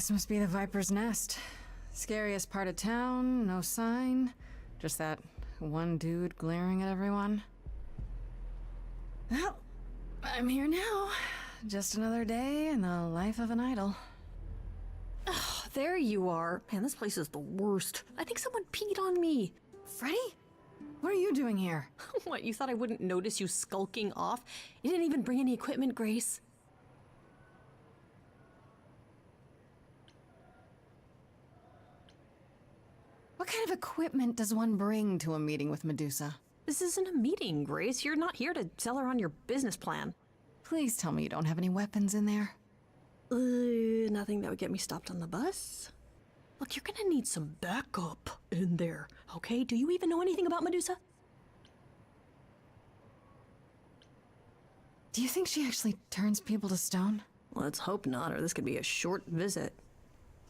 This must be the Viper's Nest. Scariest part of town, no sign. Just that one dude glaring at everyone. Well, I'm here now. Just another day in the life of an idol. Oh, there you are. Man, this place is the worst. I think someone peed on me. Freddy? What are you doing here? What, you thought I wouldn't notice you skulking off? You didn't even bring any equipment, Grace. What kind of equipment does one bring to a meeting with Medusa? This isn't a meeting, Grace. You're not here to sell her on your business plan. Please tell me you don't have any weapons in there. Nothing that would get me stopped on the bus. Look, you're gonna need some backup in there, okay? Do you even know anything about Medusa? Do you think she actually turns people to stone? Let's hope not, or this could be a short visit.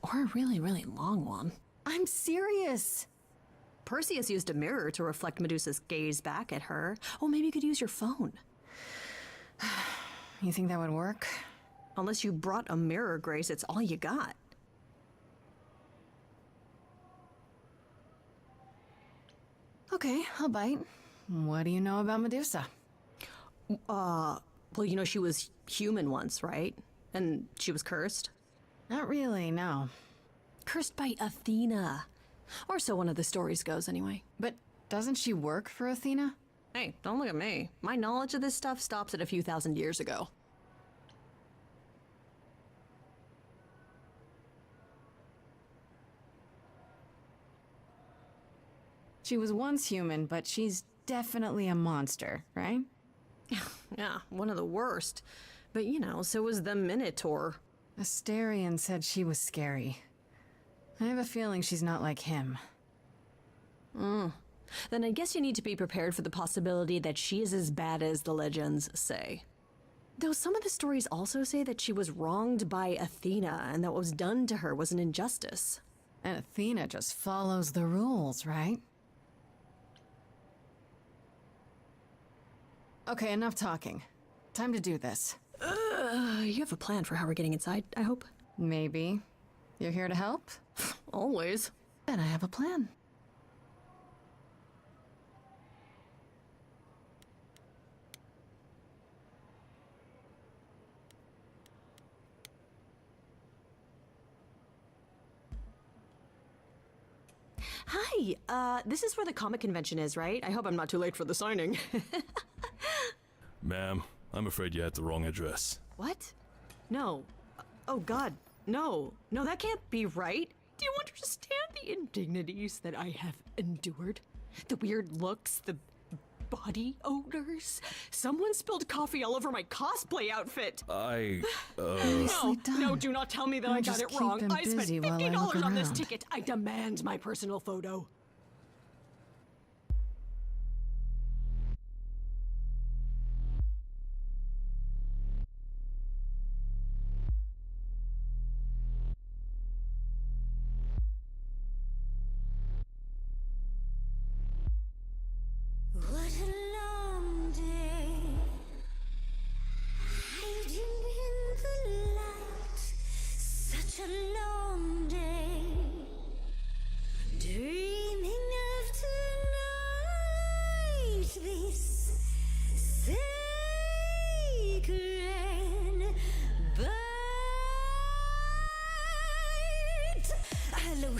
Or a really, really long one. I'm serious. Perseus used a mirror to reflect Medusa's gaze back at her. Oh, maybe you could use your phone. You think that would work? Unless you brought a mirror, Grace, it's all you got. Okay, I'll bite. What do you know about Medusa? Well, you know she was human once, right? And she was cursed? Not really, no. Cursed by Athena. Or so one of the stories goes, anyway. But doesn't she work for Athena? Hey, don't look at me. My knowledge of this stuff stops at a few thousand years ago. She was once human, but she's definitely a monster, right? Yeah, one of the worst. But you know, so was the Minotaur. Asterion said she was scary. I have a feeling she's not like him. Then I guess you need to be prepared for the possibility that she is as bad as the legends say. Though some of the stories also say that she was wronged by Athena and that what was done to her was an injustice. And Athena just follows the rules, right? Okay, enough talking. Time to do this. You have a plan for how we're getting inside, I hope? Maybe. You're here to help? Always. Then I have a plan. Hi, this is where the comic convention is, right? I hope I'm not too late for the signing. Ma'am, I'm afraid you had the wrong address. What? No. Oh God, no. No, that can't be right. Do you understand the indignities that I have endured? The weird looks, the body odors. Someone spilled coffee all over my cosplay outfit. No, do not tell me that I got it wrong. I spent $50 on this ticket. I demand my personal photo.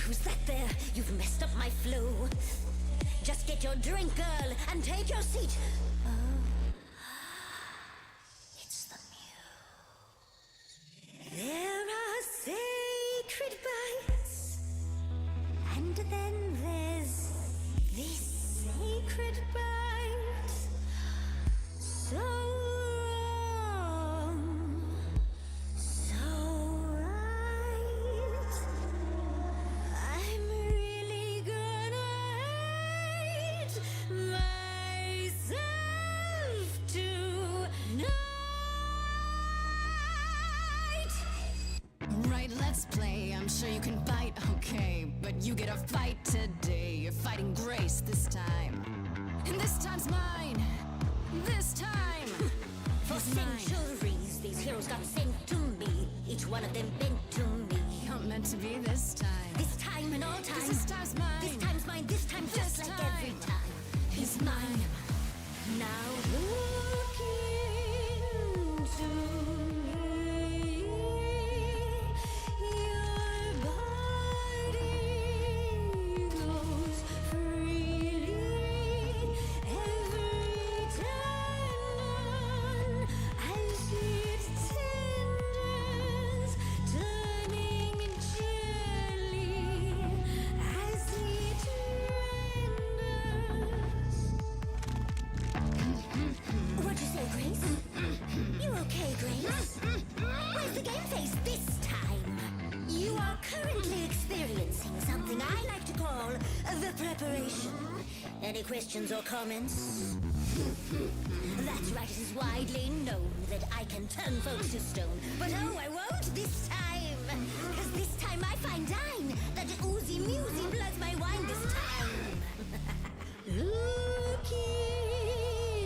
Who's that there? You've messed up my flow. Just get your drink, girl, and take your seat. Oh, it's the Muse. There are sacred bites, and then there's this sacred bite. So wrong, so right. I'm really gonna hate myself tonight. Right, let's play. I'm sure you can bite, okay. But you get a fight today. You're fighting Grace this time. And this time's mine. This time. For centuries, these heroes got sent to me. Each one of them bent to me. Not meant to be this time. This time and all time. This time's mine. This time's mine. This time just like every time. He's mine. Now look into me. Your body goes freely every time as it tenders, turning gently as it renders. What'd you say, Grace? You okay, Grace? Where's the game face this time? You are currently experiencing something I like to call the preparation. Any questions or comments? That's right, it is widely known that I can turn folks to stone. But oh, I won't this time. Cause this time I find dine that oozy musy bloods my wine this time. Look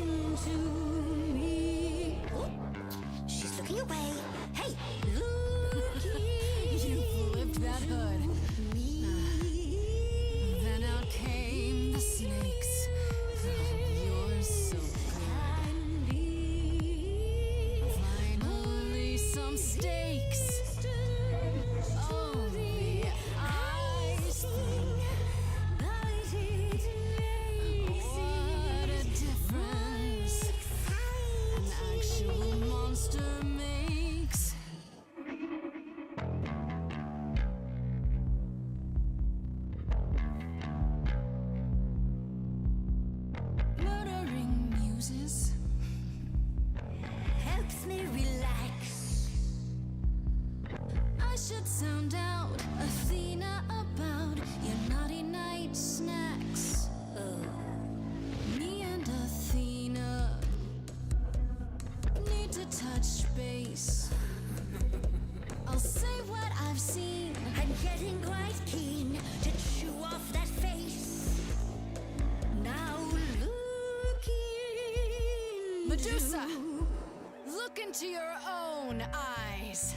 into me. Oh, she's looking away. Hey, look You flipped that hood. Then out came the snakes. Oh, you're so good. Finally, some stakes. Oh, the ice thing. What a difference an actual monster makes. Murdering muses. helps me relax. I should sound out Athena about your naughty night snacks. Me and Athena need to touch base. I'll say what I've seen. I'm getting quite keen to chew off that face. Now look into Medusa, look into your own eyes.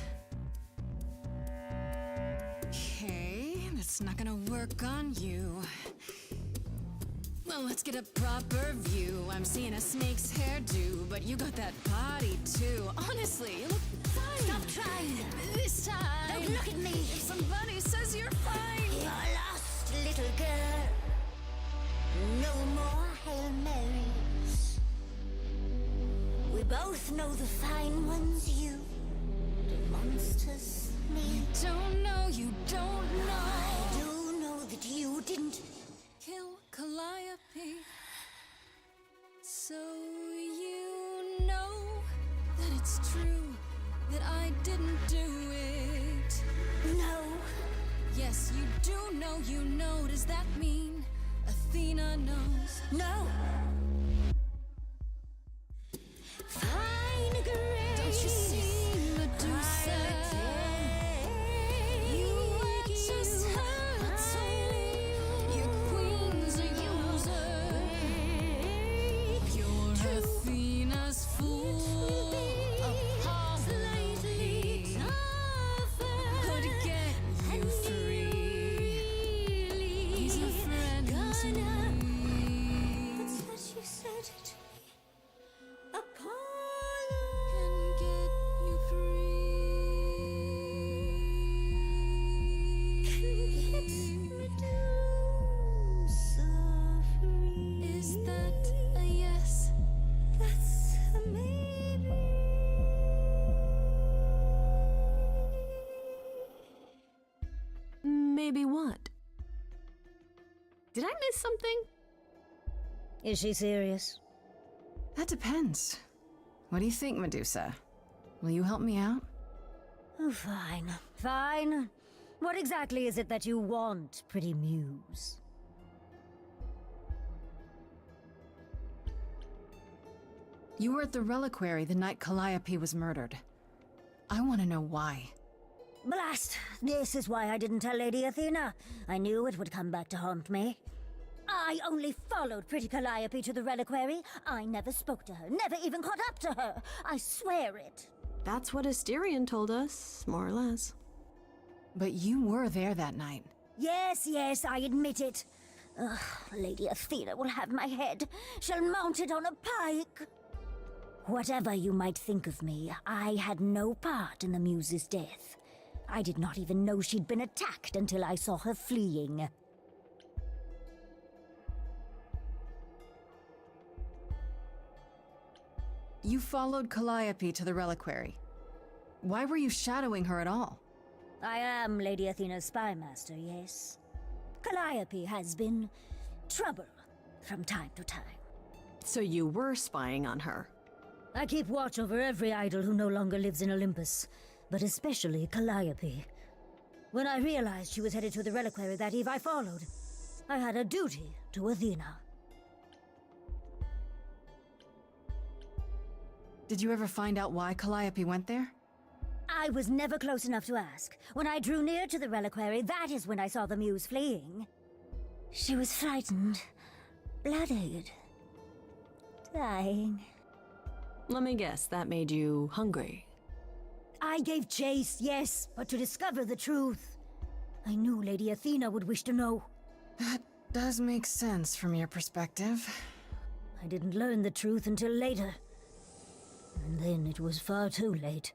Okay, that's not gonna work on you. Well, let's get a proper view. I'm seeing a snake's hairdo, but you got that body too. Honestly, you look fine. Stop trying. This time. Don't look at me. If somebody says you're fine. You're lost, little girl. No more Hail Marys. We both know the fine ones you, the monsters, me. Don't know, you don't know. I do know that you didn't. Kill Calliope. So you know that it's true that I didn't do it. No. Yes, you do know, you know. Does that mean Athena knows? No. Fine grace. Don't you see, Medusa? You are just her tool. Your queen's a user. You're Athena's fool. Apollo could get you free. He's a friend to me. That's what you said to me. Apollo Can get you Medusa free. Is that a yes? That's a maybe. Maybe what? Did I miss something? Is she serious? That depends. What do you think, Medusa? Will you help me out? Oh, fine. Fine. What exactly is it that you want, pretty muse? You were at the reliquary the night Calliope was murdered. I want to know why. Blast! This is why I didn't tell Lady Athena. I knew it would come back to haunt me. I only followed pretty Calliope to the reliquary. I never spoke to her, never even caught up to her. I swear it. That's what Asterion told us, more or less. But you were there that night. Yes, I admit it. Ugh, Lady Athena will have my head. She'll mount it on a pike. Whatever you might think of me, I had no part in the Muse's death. I did not even know she'd been attacked until I saw her fleeing. You followed Calliope to the reliquary. Why were you shadowing her at all? I am Lady Athena's spy master, yes. Calliope has been trouble from time to time. So you were spying on her? I keep watch over every idol who no longer lives in Olympus, but especially Calliope. When I realized she was headed to the reliquary that eve, I followed. I had a duty to Athena. Did you ever find out why Calliope went there? I was never close enough to ask. When I drew near to the reliquary, that is when I saw the Muse fleeing. She was frightened, bloodied, dying. Let me guess, that made you hungry. I gave chase, yes, but to discover the truth. I knew Lady Athena would wish to know. That does make sense from your perspective. I didn't learn the truth until later. And then it was far too late.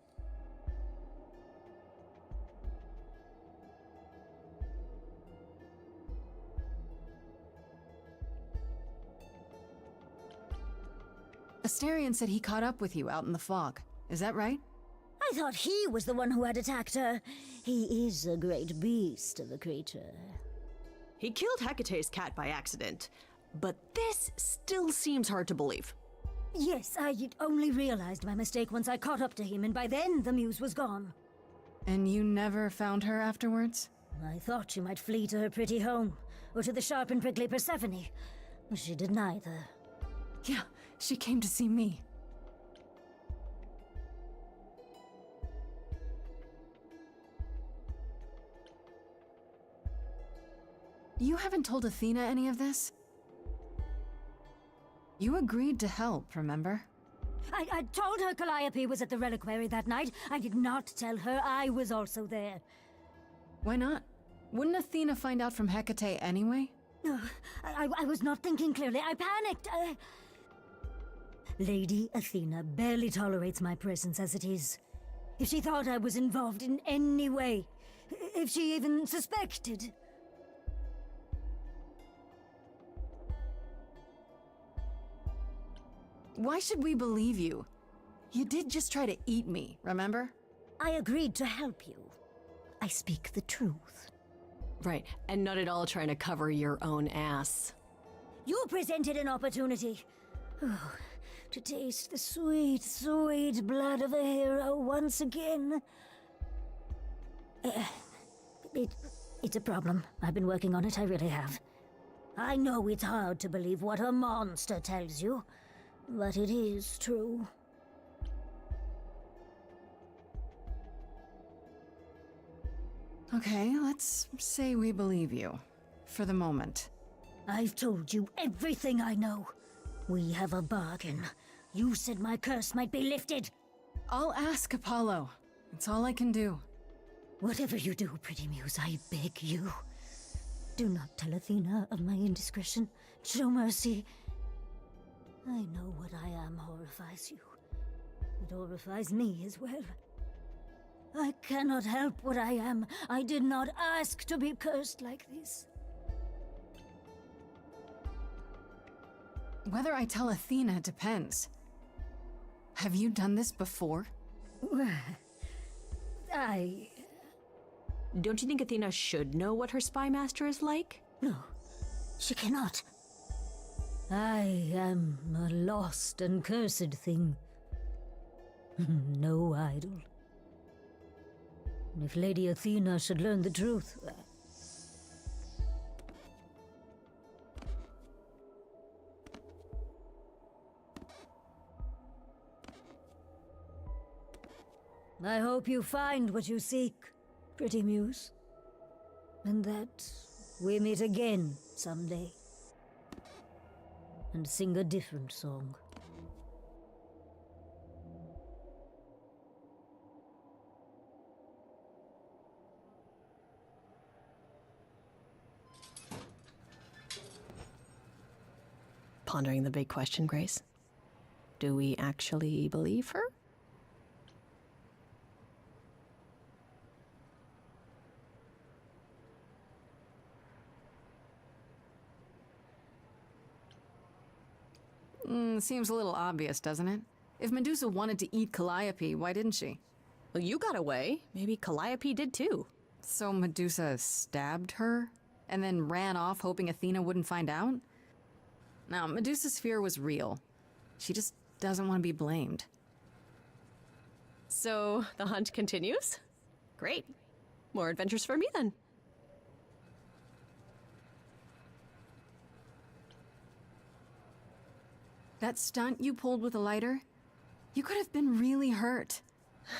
Asterion said he caught up with you out in the fog. Is that right? I thought he was the one who had attacked her. He is a great beast of a creature. He killed Hecate's cat by accident, but this still seems hard to believe. Yes, I only realized my mistake once I caught up to him, and by then the Muse was gone. And you never found her afterwards? I thought she might flee to her pretty home, or to the sharp and prickly Persephone. She did neither. Yeah, she came to see me. You haven't told Athena any of this? You agreed to help, remember? I told her Calliope was at the reliquary that night. I did not tell her I was also there. Why not? Wouldn't Athena find out from Hecate anyway? I was not thinking clearly. I panicked. Lady Athena barely tolerates my presence as it is. If she thought I was involved in any way, if she even suspected... Why should we believe you? You did just try to eat me, remember? I agreed to help you. I speak the truth. Right, and not at all trying to cover your own ass. You presented an opportunity. Oh, to taste the sweet, sweet blood of a hero once again. It's a problem. I've been working on it, I really have. I know it's hard to believe what a monster tells you, but it is true. Okay, let's say we believe you. For the moment. I've told you everything I know. We have a bargain. You said my curse might be lifted. I'll ask Apollo. It's all I can do. Whatever you do, pretty Muse, I beg you. Do not tell Athena of my indiscretion. Show mercy. I know what I am horrifies you. It horrifies me as well. I cannot help what I am. I did not ask to be cursed like this. Whether I tell Athena depends. Have you done this before? Don't you think Athena should know what her spy master is like? No, she cannot. I am a lost and cursed thing. No idol. If Lady Athena should learn the truth... I hope you find what you seek, pretty Muse. And that we meet again someday. and sing a different song. Pondering the big question, Grace. Do we actually believe her? Seems a little obvious, doesn't it? If Medusa wanted to eat Calliope, why didn't she? Well, you got away. Maybe Calliope did too. So Medusa stabbed her and then ran off hoping Athena wouldn't find out? Now, Medusa's fear was real. She just doesn't want to be blamed. So the hunt continues? Great. More adventures for me then. That stunt you pulled with a lighter? You could have been really hurt.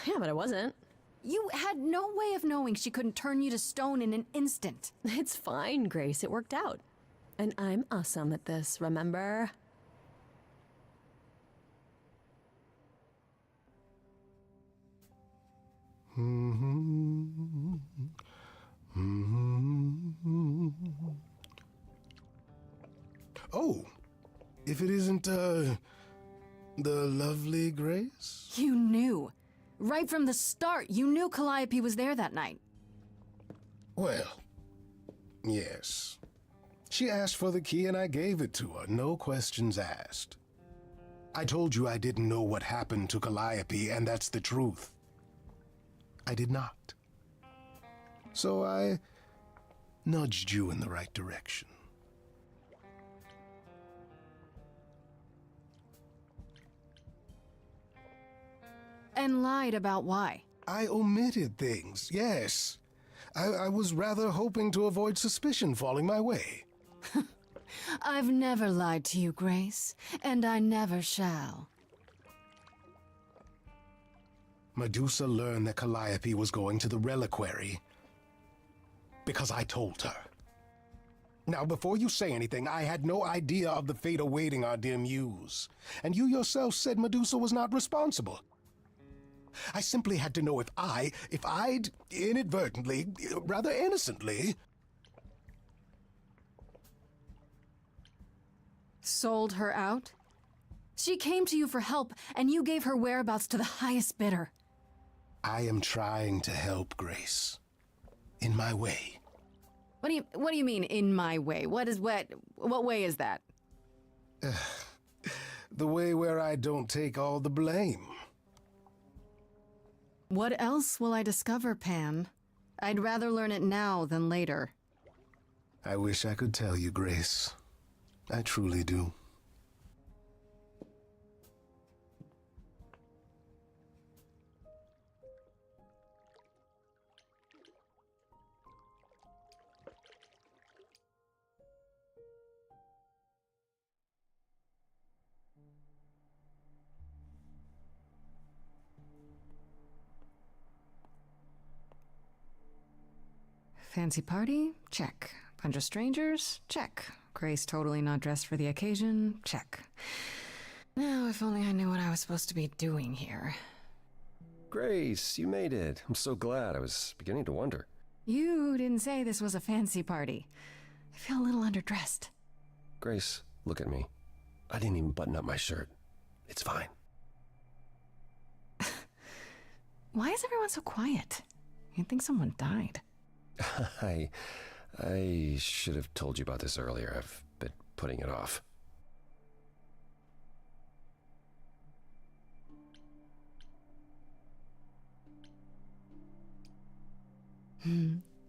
Yeah, but I wasn't. You had no way of knowing she couldn't turn you to stone in an instant. It's fine, Grace. It worked out. And I'm awesome at this, remember? Oh, if it isn't, the lovely Grace? You knew. Right from the start, you knew Calliope was there that night. Well, yes. She asked for the key and I gave it to her, no questions asked. I told you I didn't know what happened to Calliope, and that's the truth. I did not. So I nudged you in the right direction. And lied about why. I omitted things, yes. I was rather hoping to avoid suspicion falling my way. I've never lied to you, Grace, and I never shall. Medusa learned that Calliope was going to the reliquary because I told her. Now, before you say anything, I had no idea of the fate awaiting our dear muse, and you yourself said Medusa was not responsible. I simply had to know if I'd inadvertently, rather innocently, sold her out? She came to you for help, and you gave her whereabouts to the highest bidder. I am trying to help, Grace. In my way. What do you mean, in my way? What way is that? The way where I don't take all the blame. What else will I discover, Pan? I'd rather learn it now than later. I wish I could tell you, Grace. I truly do. Fancy party? Check. Bunch of strangers? Check. Grace totally not dressed for the occasion? Check. Now, if only I knew what I was supposed to be doing here. Grace, you made it. I'm so glad. I was beginning to wonder. You didn't say this was a fancy party. I feel a little underdressed. Grace, look at me. I didn't even button up my shirt. It's fine. Why is everyone so quiet? You'd think someone died. I should have told you about this earlier. I've been putting it off.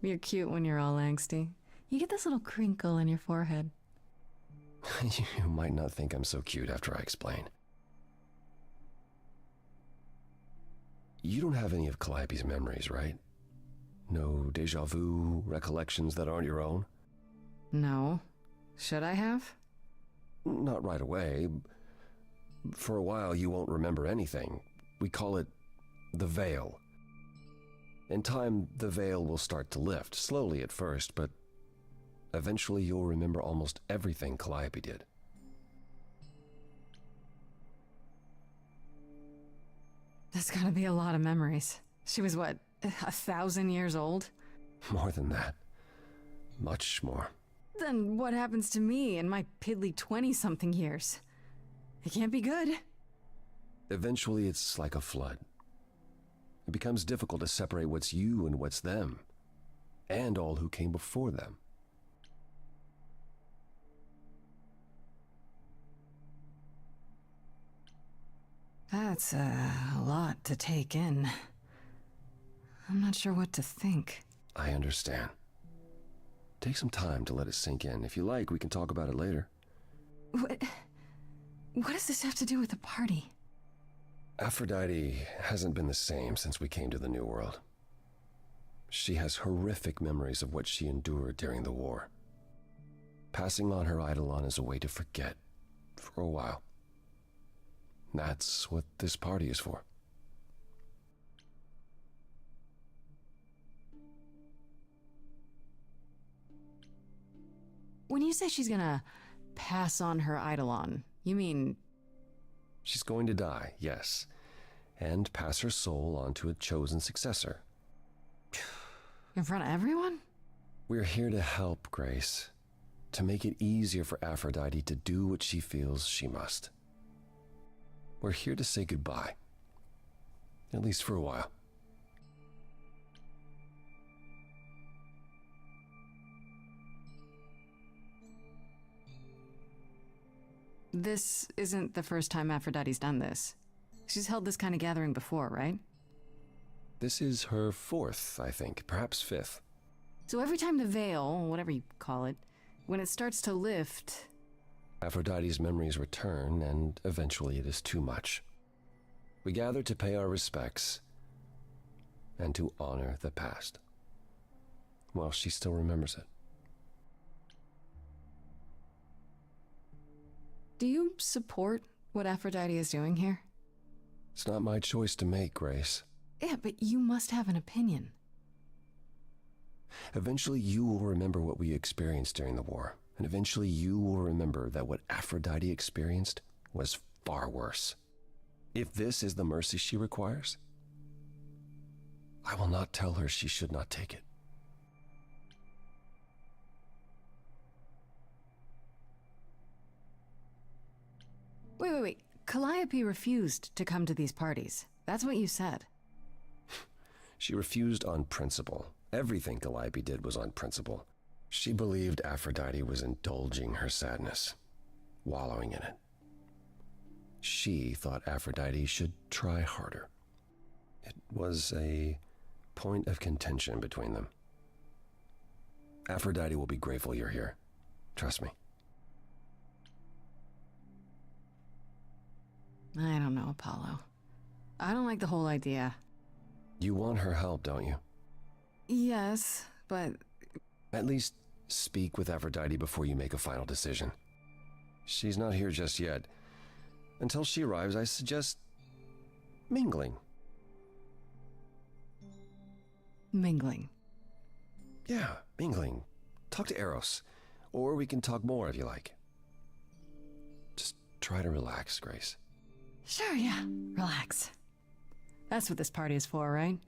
You're cute when you're all angsty. You get this little crinkle in your forehead. You might not think I'm so cute after I explain. You don't have any of Calliope's memories, right? No déjà vu recollections that aren't your own? No. Should I have? Not right away. For a while, you won't remember anything. We call it the veil. In time, the veil will start to lift, slowly at first, but eventually you'll remember almost everything Calliope did. That's gotta be a lot of memories. She was what, 1,000 years old? More than that. Much more. Then what happens to me in my piddly 20-something years? It can't be good. Eventually, it's like a flood. It becomes difficult to separate what's you and what's them, and all who came before them. That's a lot to take in. I'm not sure what to think. I understand. Take some time to let it sink in. If you like, we can talk about it later. What does this have to do with the party? Aphrodite hasn't been the same since we came to the New World. She has horrific memories of what she endured during the war. Passing on her Eidolon is a way to forget, for a while. That's what this party is for. When you say she's gonna pass on her Eidolon, you mean... She's going to die, yes, and pass her soul on to a chosen successor. In front of everyone? We're here to help, Grace. To make it easier for Aphrodite to do what she feels she must. We're here to say goodbye. At least for a while. This isn't the first time Aphrodite's done this. She's held this kind of gathering before, right? This is her 4th, I think, perhaps 5th. So every time the veil, whatever you call it, when it starts to lift... Aphrodite's memories return, and eventually it is too much. We gather to pay our respects and to honor the past, while she still remembers it. Do you support what Aphrodite is doing here? It's not my choice to make, Grace. Yeah, but you must have an opinion. Eventually you will remember what we experienced during the war, and eventually you will remember that what Aphrodite experienced was far worse. If this is the mercy she requires, I will not tell her she should not take it. Wait. Calliope refused to come to these parties. That's what you said. She refused on principle. Everything Calliope did was on principle. She believed Aphrodite was indulging her sadness, wallowing in it. She thought Aphrodite should try harder. It was a point of contention between them. Aphrodite will be grateful you're here. Trust me. I don't know, Apollo. I don't like the whole idea. You want her help, don't you? Yes, but... At least speak with Aphrodite before you make a final decision. She's not here just yet. Until she arrives, I suggest mingling. Mingling? Yeah, mingling. Talk to Eros. Or we can talk more if you like. Just try to relax, Grace. Sure, yeah. Relax. That's what this party is for, right?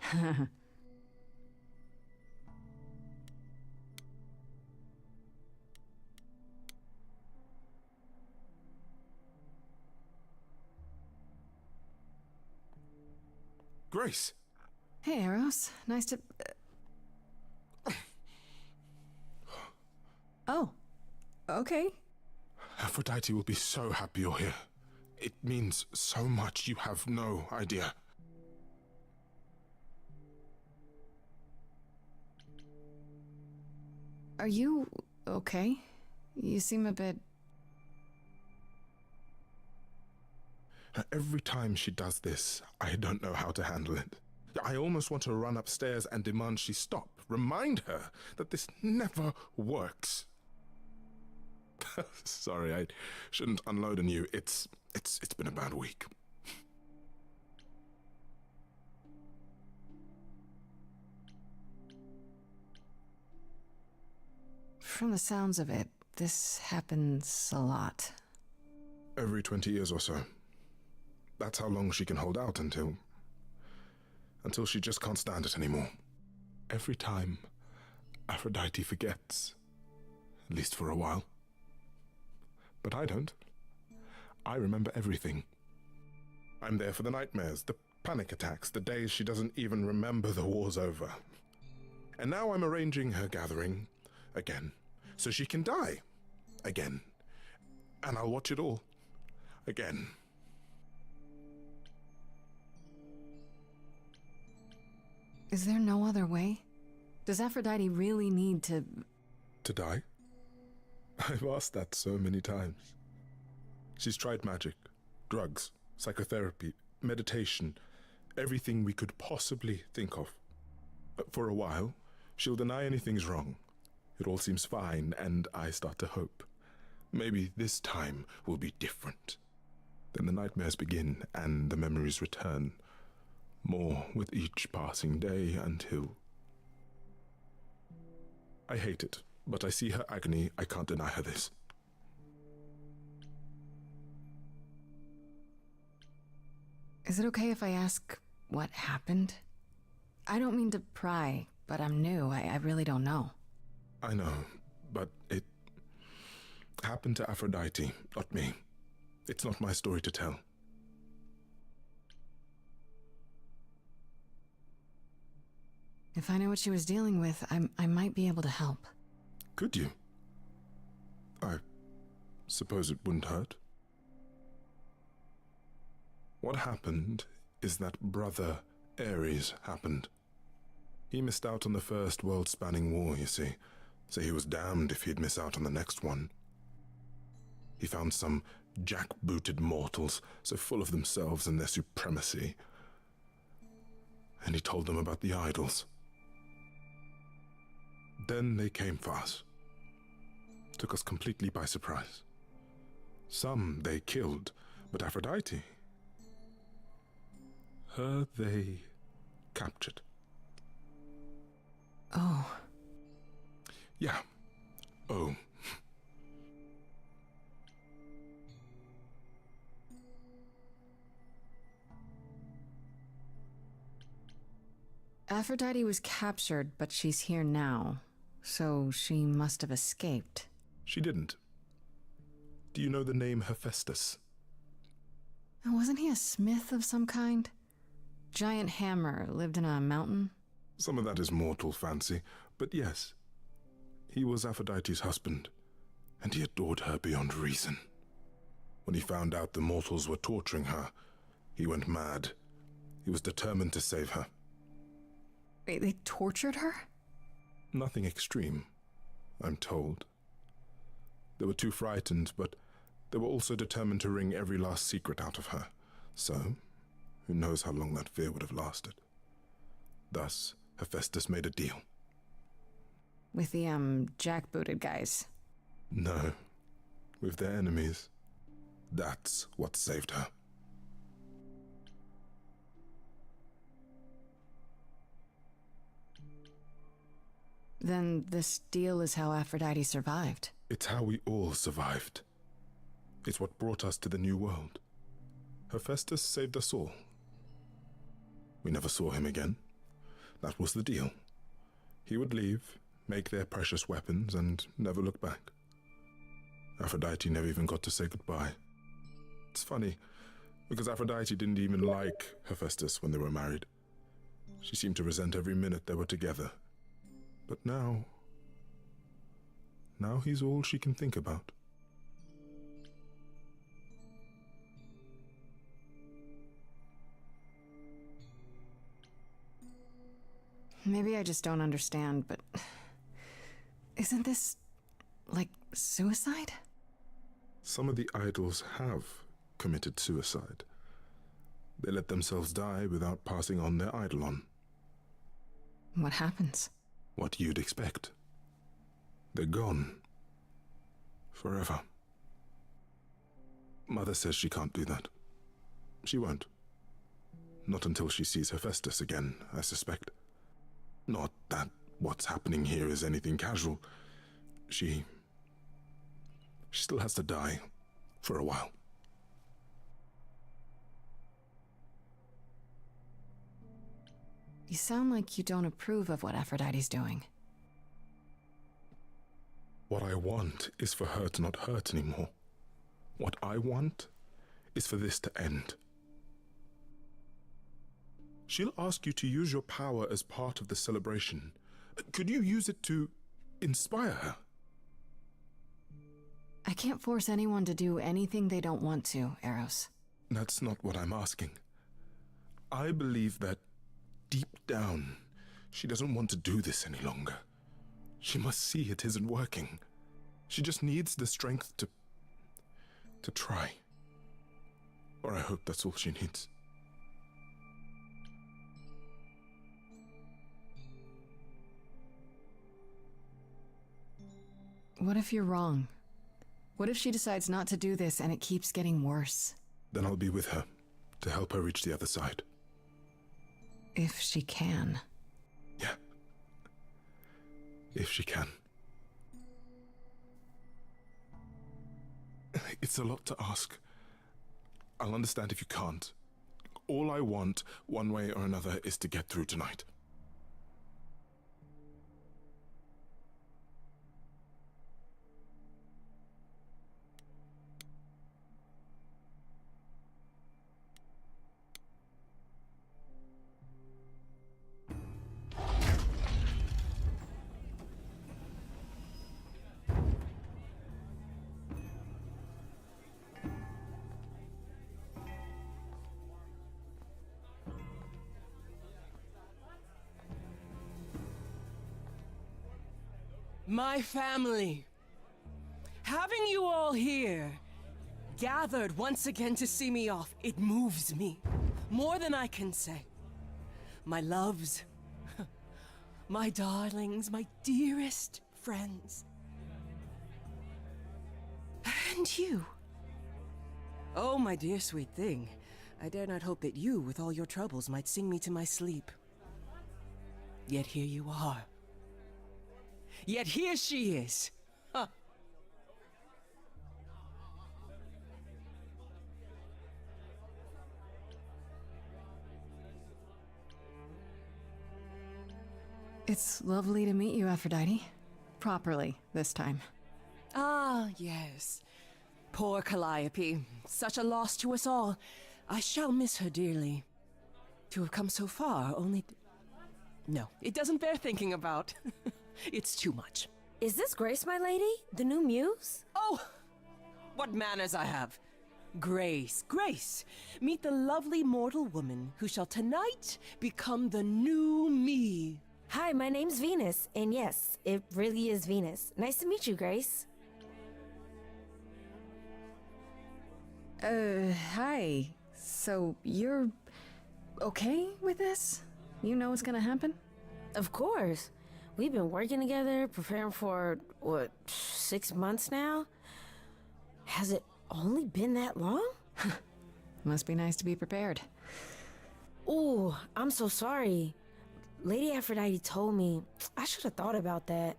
Grace! Hey, Eros. Nice to... Oh. Okay. Aphrodite will be so happy you're here. It means so much, you have no idea. Are you okay? You seem a bit... Every time she does this, I don't know how to handle it. I almost want to run upstairs and demand she stop. Remind her that this never works. Sorry, I shouldn't unload on you. It's been a bad week. From the sounds of it, this happens a lot. Every 20 years or so. That's how long she can hold out until until she just can't stand it anymore. Every time, Aphrodite forgets, at least for a while. But I don't. I remember everything. I'm there for the nightmares, the panic attacks, the days she doesn't even remember the war's over. And now I'm arranging her gathering again, so she can die again. And I'll watch it all again. Is there no other way? Does Aphrodite really need to... To die? I've asked that so many times. She's tried magic, drugs, psychotherapy, meditation, everything we could possibly think of. For a while, she'll deny anything's wrong. It all seems fine, and I start to hope. Maybe this time will be different. Then the nightmares begin, and the memories return. More with each passing day until... I hate it, but I see her agony. I can't deny her this. Is it okay if I ask what happened? I don't mean to pry, but I'm new. I really don't know. I know, but it happened to Aphrodite, not me. It's not my story to tell. If I know what she was dealing with, I might be able to help. Could you? I suppose it wouldn't hurt. What happened is that Brother Ares happened. He missed out on the first world-spanning war, you see, so he was damned if he'd miss out on the next one. He found some jackbooted mortals, so full of themselves and their supremacy, and he told them about the idols. Then they came for us. Took us completely by surprise. Some they killed, but Aphrodite, her they captured. Oh. Yeah. Oh. Aphrodite was captured, but she's here now. So she must have escaped. She didn't. Do you know the name Hephaestus? Wasn't he a smith of some kind? Giant hammer, lived in a mountain? Some of that is mortal fancy, but yes. He was Aphrodite's husband, and he adored her beyond reason. When he found out the mortals were torturing her, he went mad. He was determined to save her. They tortured her? Nothing extreme, I'm told. They were too frightened, but they were also determined to wring every last secret out of her. So, who knows how long that fear would have lasted. Thus, Hephaestus made a deal. With the, jackbooted guys? No, with their enemies. That's what saved her. Then this deal is how Aphrodite survived. It's how we all survived. It's what brought us to the new world. Hephaestus saved us all. We never saw him again. That was the deal. He would leave, make their precious weapons, and never look back. Aphrodite never even got to say goodbye. It's funny, because Aphrodite didn't even like Hephaestus when they were married. She seemed to resent every minute they were together. But now he's all she can think about. Maybe I just don't understand, but isn't this like suicide? Some of the idols have committed suicide. They let themselves die without passing on their eidolon. What happens? What you'd expect. They're gone. Forever. Mother says she can't do that. She won't. Not until she sees Hephaestus again, I suspect. Not that what's happening here is anything casual. She still has to die. For a while. You sound like you don't approve of what Aphrodite's doing. What I want is for her to not hurt anymore. What I want is for this to end. She'll ask you to use your power as part of the celebration. Could you use it to inspire her? I can't force anyone to do anything they don't want to, Eros. That's not what I'm asking. I believe that deep down, she doesn't want to do this any longer. She must see it isn't working. She just needs the strength to try. Or I hope that's all she needs. What if you're wrong? What if she decides not to do this and it keeps getting worse? Then I'll be with her to help her reach the other side. If she can. Yeah. If she can. It's a lot to ask. I'll understand if you can't. All I want, one way or another, is to get through tonight. My family. Having you all here, gathered once again to see me off, it moves me. More than I can say. My loves, my darlings, my dearest friends. And you. Oh, my dear sweet thing. I dare not hope that you, with all your troubles, might sing me to my sleep. Yet here you are. Yet here she is. Huh. It's lovely to meet you, Aphrodite. Properly, this time. Ah, yes. Poor Calliope. Such a loss to us all. I shall miss her dearly. To have come so far, only... No, it doesn't bear thinking about. It's too much. Is this Grace, my lady? The new muse? Oh! What manners I have! Grace, Grace! Meet the lovely mortal woman who shall tonight become the new me. Hi, my name's Venus, and yes, it really is Venus. Nice to meet you, Grace. Hi. So, you're okay with this? You know what's gonna happen? Of course. We've been working together, preparing for, 6 months now? Has it only been that long? Must be nice to be prepared. Ooh, I'm so sorry. Lady Aphrodite told me. I should have thought about that.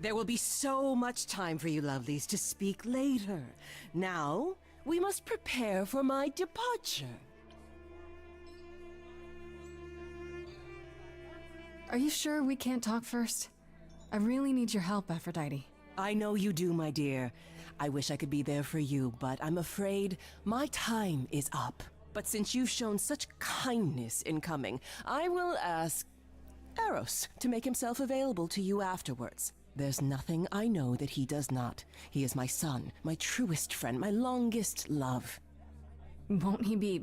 There will be so much time for you lovelies to speak later. Now, we must prepare for my departure. Are you sure we can't talk first? I really need your help, Aphrodite. I know you do, my dear. I wish I could be there for you, but I'm afraid my time is up. But since you've shown such kindness in coming, I will ask Eros to make himself available to you afterwards. There's nothing I know that he does not. He is my son, my truest friend, my longest love. Won't he be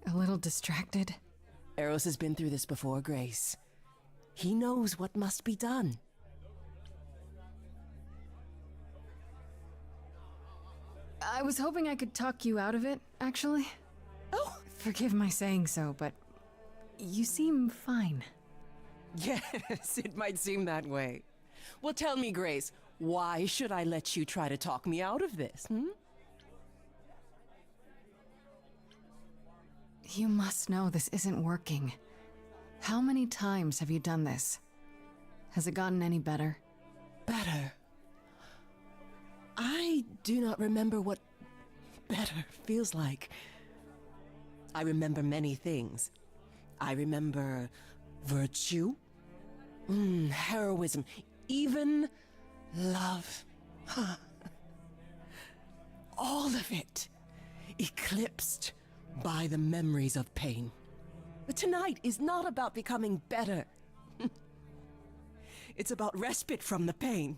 a little distracted? Eros has been through this before, Grace. He knows what must be done. I was hoping I could talk you out of it, actually. Oh! Forgive my saying so, but you seem fine. Yes, it might seem that way. Well, tell me, Grace, why should I let you try to talk me out of this, You must know this isn't working. How many times have you done this? Has it gotten any better? Better? I do not remember what better feels like. I remember many things. I remember virtue, heroism, even love. All of it eclipsed by the memories of pain. But tonight is not about becoming better. It's about respite from the pain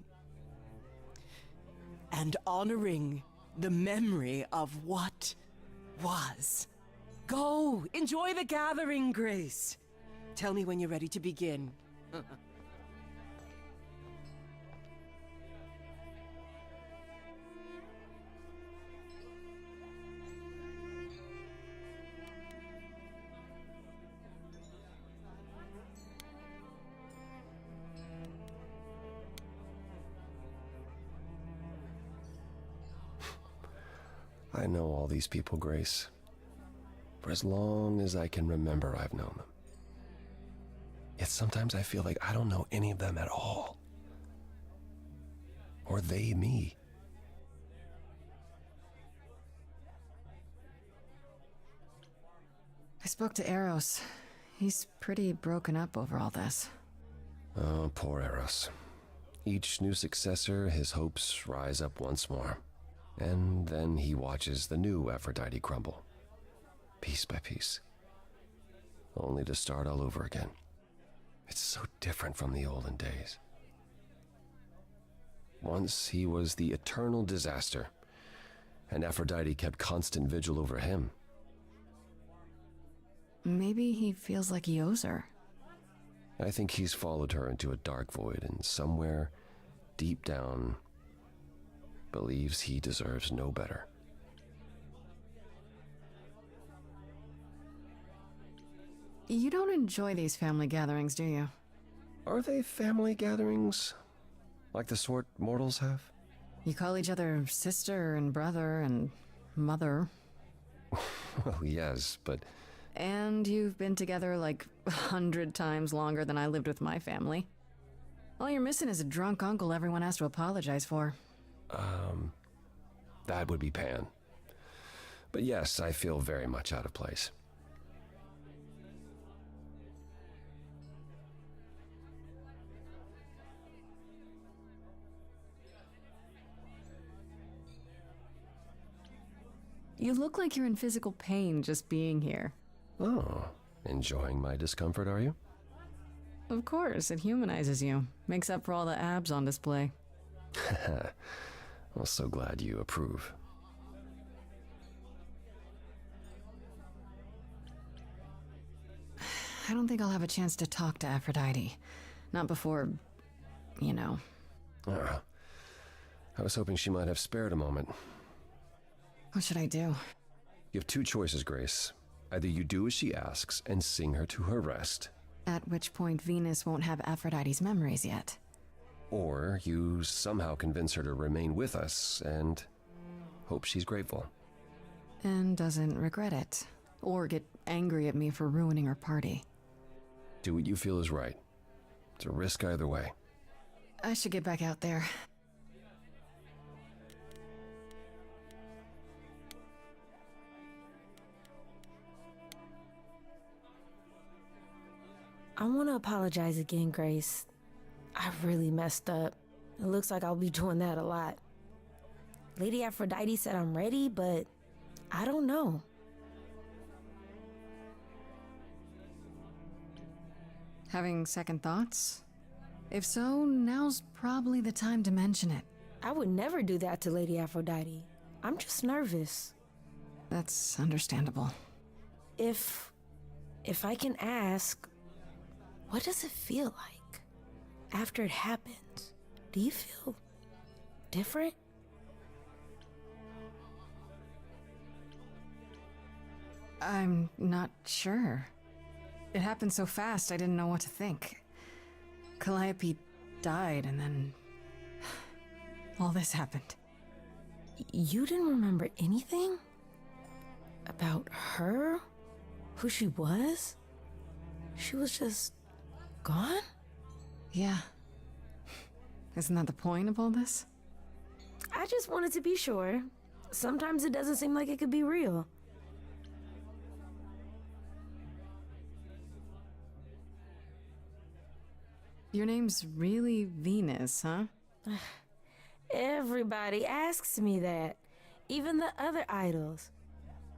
and honoring the memory of what was. Go, enjoy the gathering, Grace. Tell me when you're ready to begin. I know all these people, Grace. For as long as I can remember, I've known them. Yet sometimes I feel like I don't know any of them at all. Or they me. I spoke to Eros. He's pretty broken up over all this. Oh, poor Eros. Each new successor, his hopes rise up once more. And then he watches the new Aphrodite crumble, piece by piece, only to start all over again. It's so different from the olden days. Once he was the eternal disaster, and Aphrodite kept constant vigil over him. Maybe he feels like he owes her. I think he's followed her into a dark void, and somewhere deep down believes he deserves no better. You don't enjoy these family gatherings, do you? Are they family gatherings? Like the sort mortals have? You call each other sister and brother and mother. Well, yes, but... And you've been together like 100 times longer than I lived with my family. All you're missing is a drunk uncle everyone has to apologize for. That would be Pan. But yes, I feel very much out of place. You look like you're in physical pain just being here. Oh, enjoying my discomfort, are you? Of course, it humanizes you. Makes up for all the abs on display. I'm so glad you approve. I don't think I'll have a chance to talk to Aphrodite. Not before, you know. I was hoping she might have spared a moment. What should I do? You have two choices, Grace. Either you do as she asks and sing her to her rest. At which point Venus won't have Aphrodite's memories yet. Or you somehow convince her to remain with us and hope she's grateful. And doesn't regret it. Or get angry at me for ruining her party. Do what you feel is right. It's a risk either way. I should get back out there. I want to apologize again, Grace. I really messed up. It looks like I'll be doing that a lot. Lady Aphrodite said I'm ready, but I don't know. Having second thoughts? If so, now's probably the time to mention it. I would never do that to Lady Aphrodite. I'm just nervous. That's understandable. If I can ask, what does it feel like after it happens? Do you feel different? I'm not sure. It happened so fast, I didn't know what to think. Calliope died, and then all this happened. You didn't remember anything? About her? Who she was? She was just gone? Yeah. Isn't that the point of all this? I just wanted to be sure. Sometimes it doesn't seem like it could be real. Your name's really Venus, huh? Everybody asks me that. Even the other idols.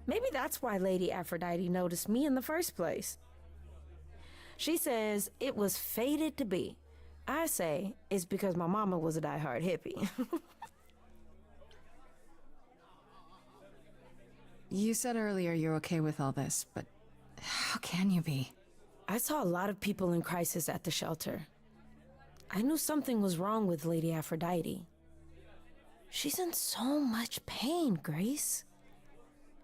Maybe that's why Lady Aphrodite noticed me in the first place. She says it was fated to be. I say it's because my mama was a diehard hippie. You said earlier you're okay with all this, but how can you be? I saw a lot of people in crisis at the shelter. I knew something was wrong with Lady Aphrodite. She's in so much pain, Grace.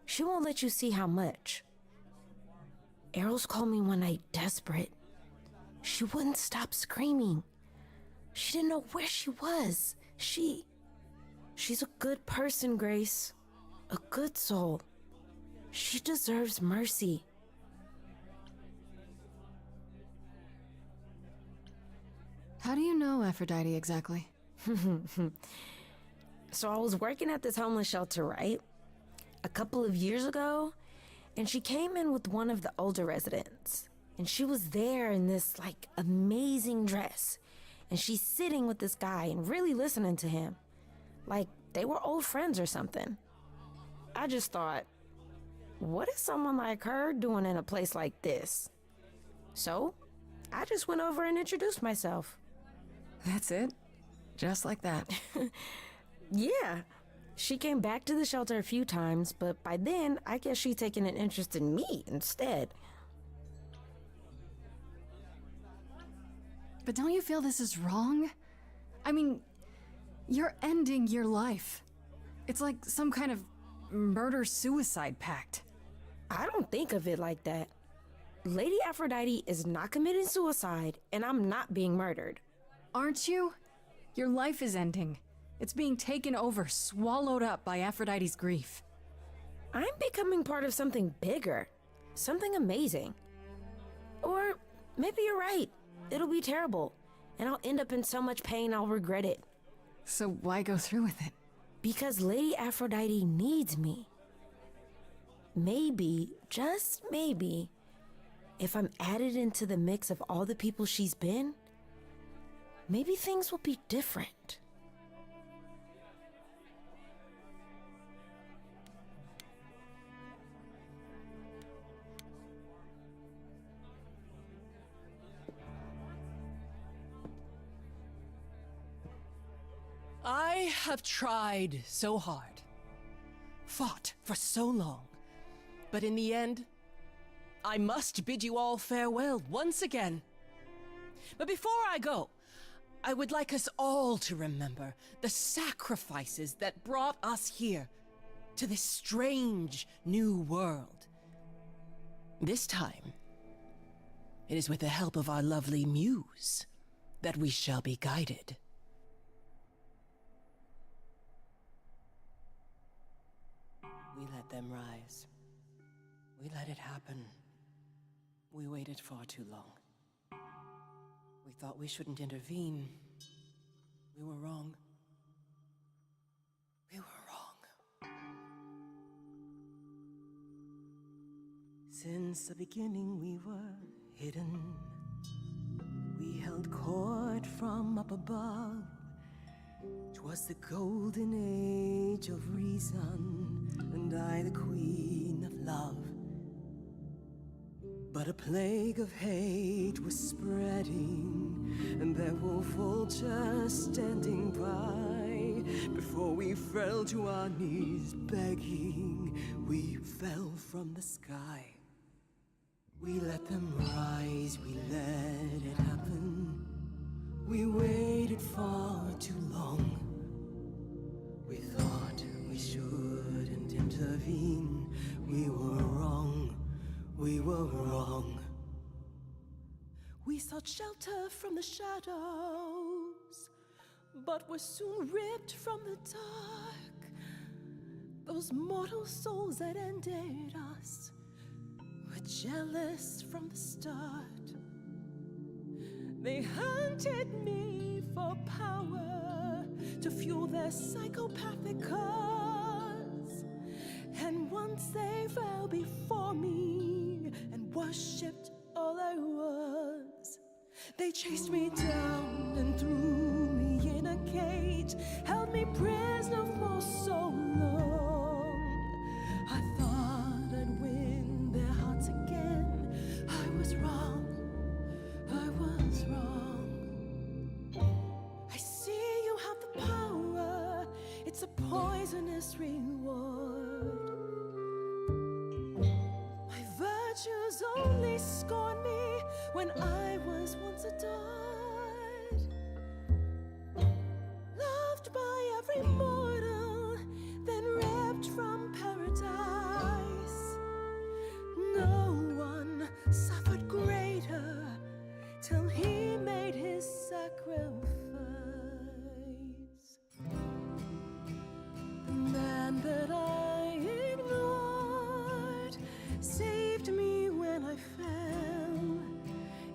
She won't let you see how much. Eros called me one night desperate. She wouldn't stop screaming. She didn't know where she was. She's a good person, Grace. A good soul. She deserves mercy. How do you know Aphrodite exactly? So I was working at this homeless shelter, right? A couple of years ago, and she came in with one of the older residents. And she was there in this, like, amazing dress. And she's sitting with this guy and really listening to him. Like, they were old friends or something. I just thought, what is someone like her doing in a place like this? So, I just went over and introduced myself. That's it? Just like that? Yeah. She came back to the shelter a few times, but by then, I guess she'd taken an interest in me instead. But don't you feel this is wrong? I mean, you're ending your life. It's like some kind of murder-suicide pact. I don't think of it like that. Lady Aphrodite is not committing suicide, and I'm not being murdered. Aren't you? Your life is ending. It's being taken over, swallowed up by Aphrodite's grief. I'm becoming part of something bigger. Something amazing. Or maybe you're right. It'll be terrible, and I'll end up in so much pain I'll regret it. So why go through with it? Because Lady Aphrodite needs me. Maybe, just maybe, if I'm added into the mix of all the people she's been, maybe things will be different. I have tried so hard, fought for so long, but in the end, I must bid you all farewell once again. But before I go, I would like us all to remember the sacrifices that brought us here to this strange new world. This time, it is with the help of our lovely muse that we shall be guided. We let them rise. We let it happen. We waited far too long. We thought we shouldn't intervene. We were wrong. We were wrong. Since the beginning we were hidden. We held court from up above. 'Twas the golden age of reason, and I the queen of love. But a plague of hate was spreading, and there were vultures standing by. Before we fell to our knees begging, we fell from the sky. We let them rise, we let it happen. We waited far too long. We thought we shouldn't intervene. We were wrong. We were wrong. We sought shelter from the shadows, but were soon ripped from the dark. Those mortal souls that ended us were jealous from the start. They hunted me for power to fuel their psychopathic cause. And once they fell before me and worshipped all I was, They chased me down and threw me in a cage, held me prisoner for so long. I thought I'd win their hearts again. I was wrong. I was wrong. I see you have the power. It's a poisonous reward. My virtues only scorn me when I was once adored, loved by every mortal, then ripped from paradise. No one suffered greater till he made his sacrifice. The man that I ignored saved me when I fell.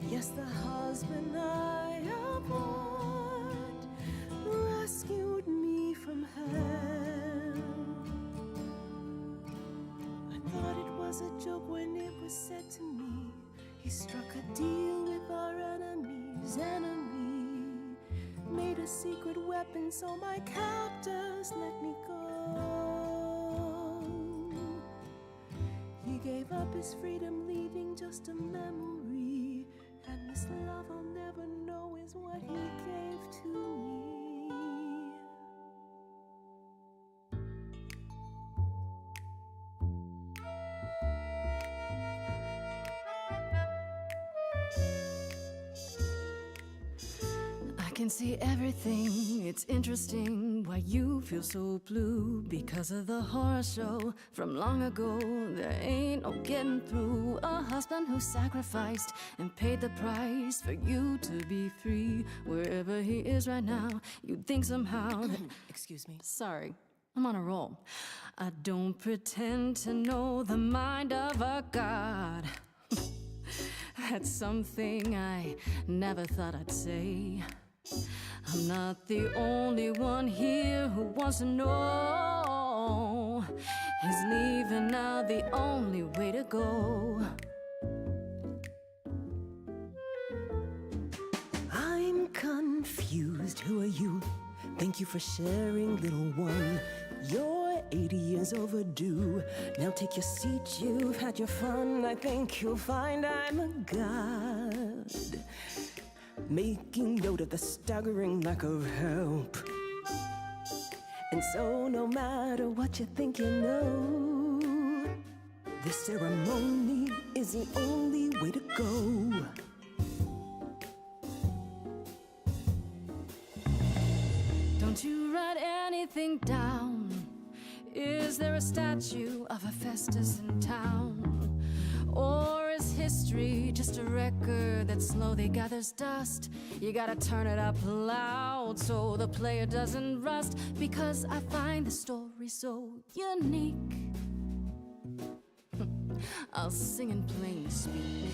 Yes, the husband I abhorred rescued me from hell. I thought it was a joke when it was said to me, he struck a deal with our enemy's enemy, made a secret weapon so my captors let me go. He gave up his freedom, leaving just a memory, and this love I'll never know is what he gave to me. I can see everything, it's interesting why you feel so blue. Because of the horror show from long ago, there ain't no getting through. A husband who sacrificed and paid the price for you to be free. Wherever he is right now, you'd think somehow that... Excuse me. Sorry, I'm on a roll. I don't pretend to know the mind of a god. That's something I never thought I'd say. I'm not the only one here who wants to know. Is leaving now the only way to go? I'm confused. Who are you? Thank you for sharing, little one. You're 80 years overdue. Now take your seat, you've had your fun. I think you'll find I'm a god, making note of the staggering lack of help. And so no matter what you think you know, this ceremony is the only way to go. Don't you write anything down. Is there a statue of Hephaestus in town? Or is history just a record that slowly gathers dust? You gotta turn it up loud so the player doesn't rust. Because I find the story so unique, I'll sing in plain speak.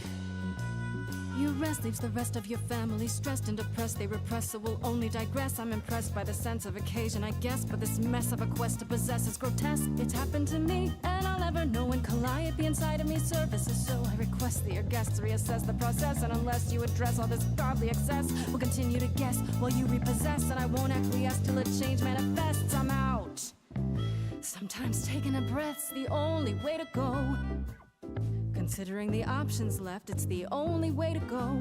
You rest leaves the rest of your family stressed and depressed. They repress, so will only digress. I'm impressed by the sense of occasion, I guess, but this mess of a quest to possess is grotesque. It's happened to me, and I'll never know when Calliope inside of me surfaces. So I request that your guests reassess the process, and unless you address all this godly excess, we'll continue to guess while you repossess, and I won't acquiesce till a change manifests. I'm out. Sometimes taking a breath's the only way to go. Considering the options left, it's the only way to go.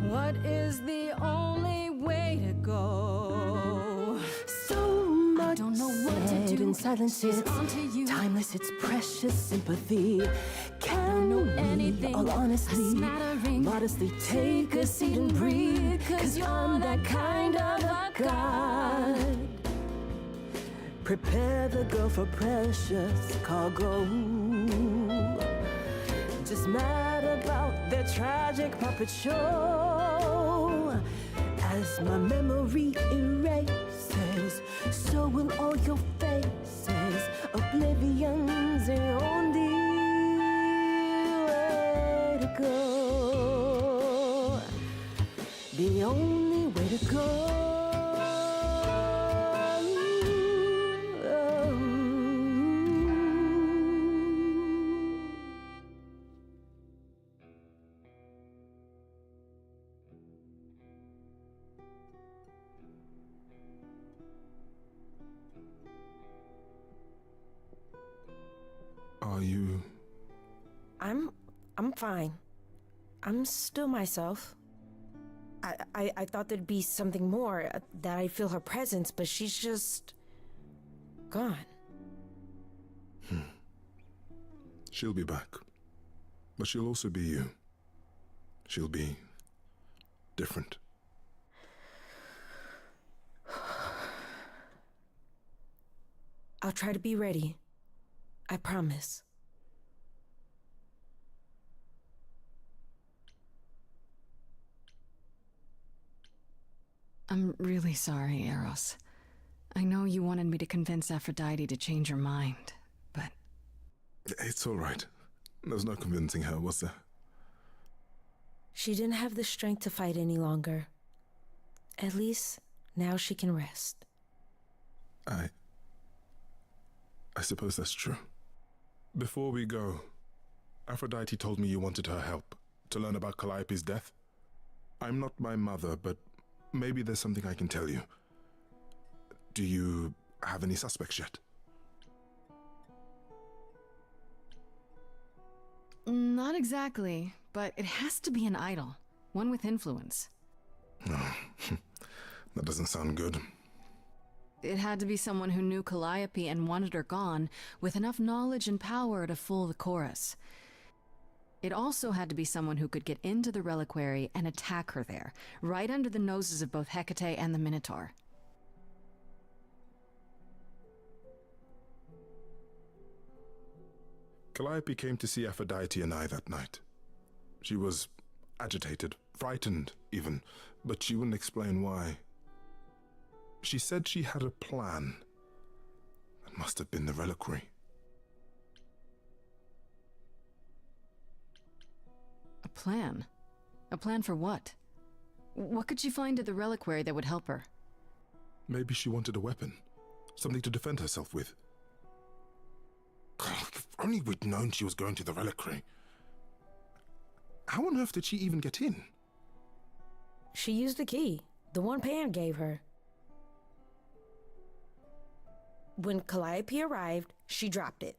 What is the only way to go? So much I don't know what to said do. in silence, it's onto you. timeless, it's precious sympathy. Can know we, anything, all a honestly, smattering, modestly take a seat and breathe? 'Cause you're that kind of a god. Prepare the girl for precious cargo. Just mad about their tragic puppet show. As my memory erases, so will all your faces. Oblivion's the only way to go. The only way to go. you... I'm fine. I'm still myself. I thought there'd be something more, that I feel her presence, but she's just... gone. She'll be back. But she'll also be you. She'll be... different. I'll try to be ready. I promise. I'm really sorry, Eros. I know you wanted me to convince Aphrodite to change her mind, but... It's all right. There was no convincing her, was there? She didn't have the strength to fight any longer. At least, now she can rest. I suppose that's true. Before we go, Aphrodite told me you wanted her help to learn about Calliope's death. I'm not my mother, but maybe there's something I can tell you. Do you have any suspects yet? Not exactly, but it has to be an idol. One with influence. No, that doesn't sound good. It had to be someone who knew Calliope and wanted her gone, with enough knowledge and power to fool the chorus. It also had to be someone who could get into the reliquary and attack her there, right under the noses of both Hecate and the Minotaur. Calliope came to see Aphrodite and I that night. She was agitated, frightened even, but she wouldn't explain why. She said she had a plan. That must have been the reliquary. A plan? A plan for what? What could she find at the reliquary that would help her? Maybe she wanted a weapon. Something to defend herself with. If only we'd known she was going to the reliquary. How on earth did she even get in? She used the key, the one Pan gave her. When Calliope arrived, she dropped it.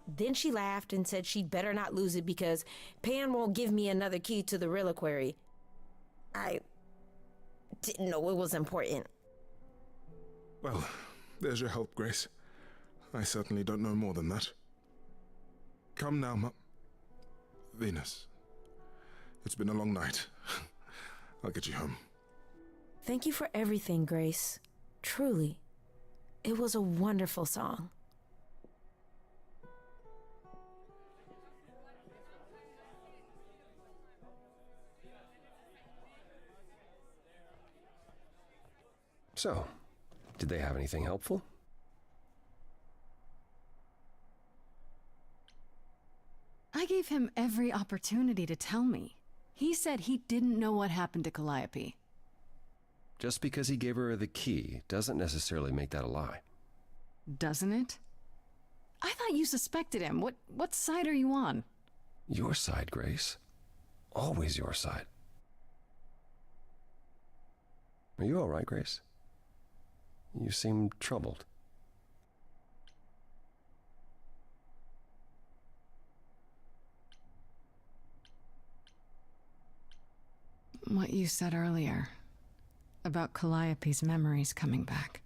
Then she laughed and said she'd better not lose it because Pan won't give me another key to the reliquary. I didn't know it was important. Well, there's your help, Grace. I certainly don't know more than that. Come now, Venus. It's been a long night. I'll get you home. Thank you for everything, Grace. Truly. It was a wonderful song. So, did they have anything helpful? I gave him every opportunity to tell me. He said he didn't know what happened to Calliope. Just because he gave her the key doesn't necessarily make that a lie. Doesn't it? I thought you suspected him. What side are you on? Your side, Grace. Always your side. Are you all right, Grace? You seem troubled. What you said earlier about Calliope's memories coming back.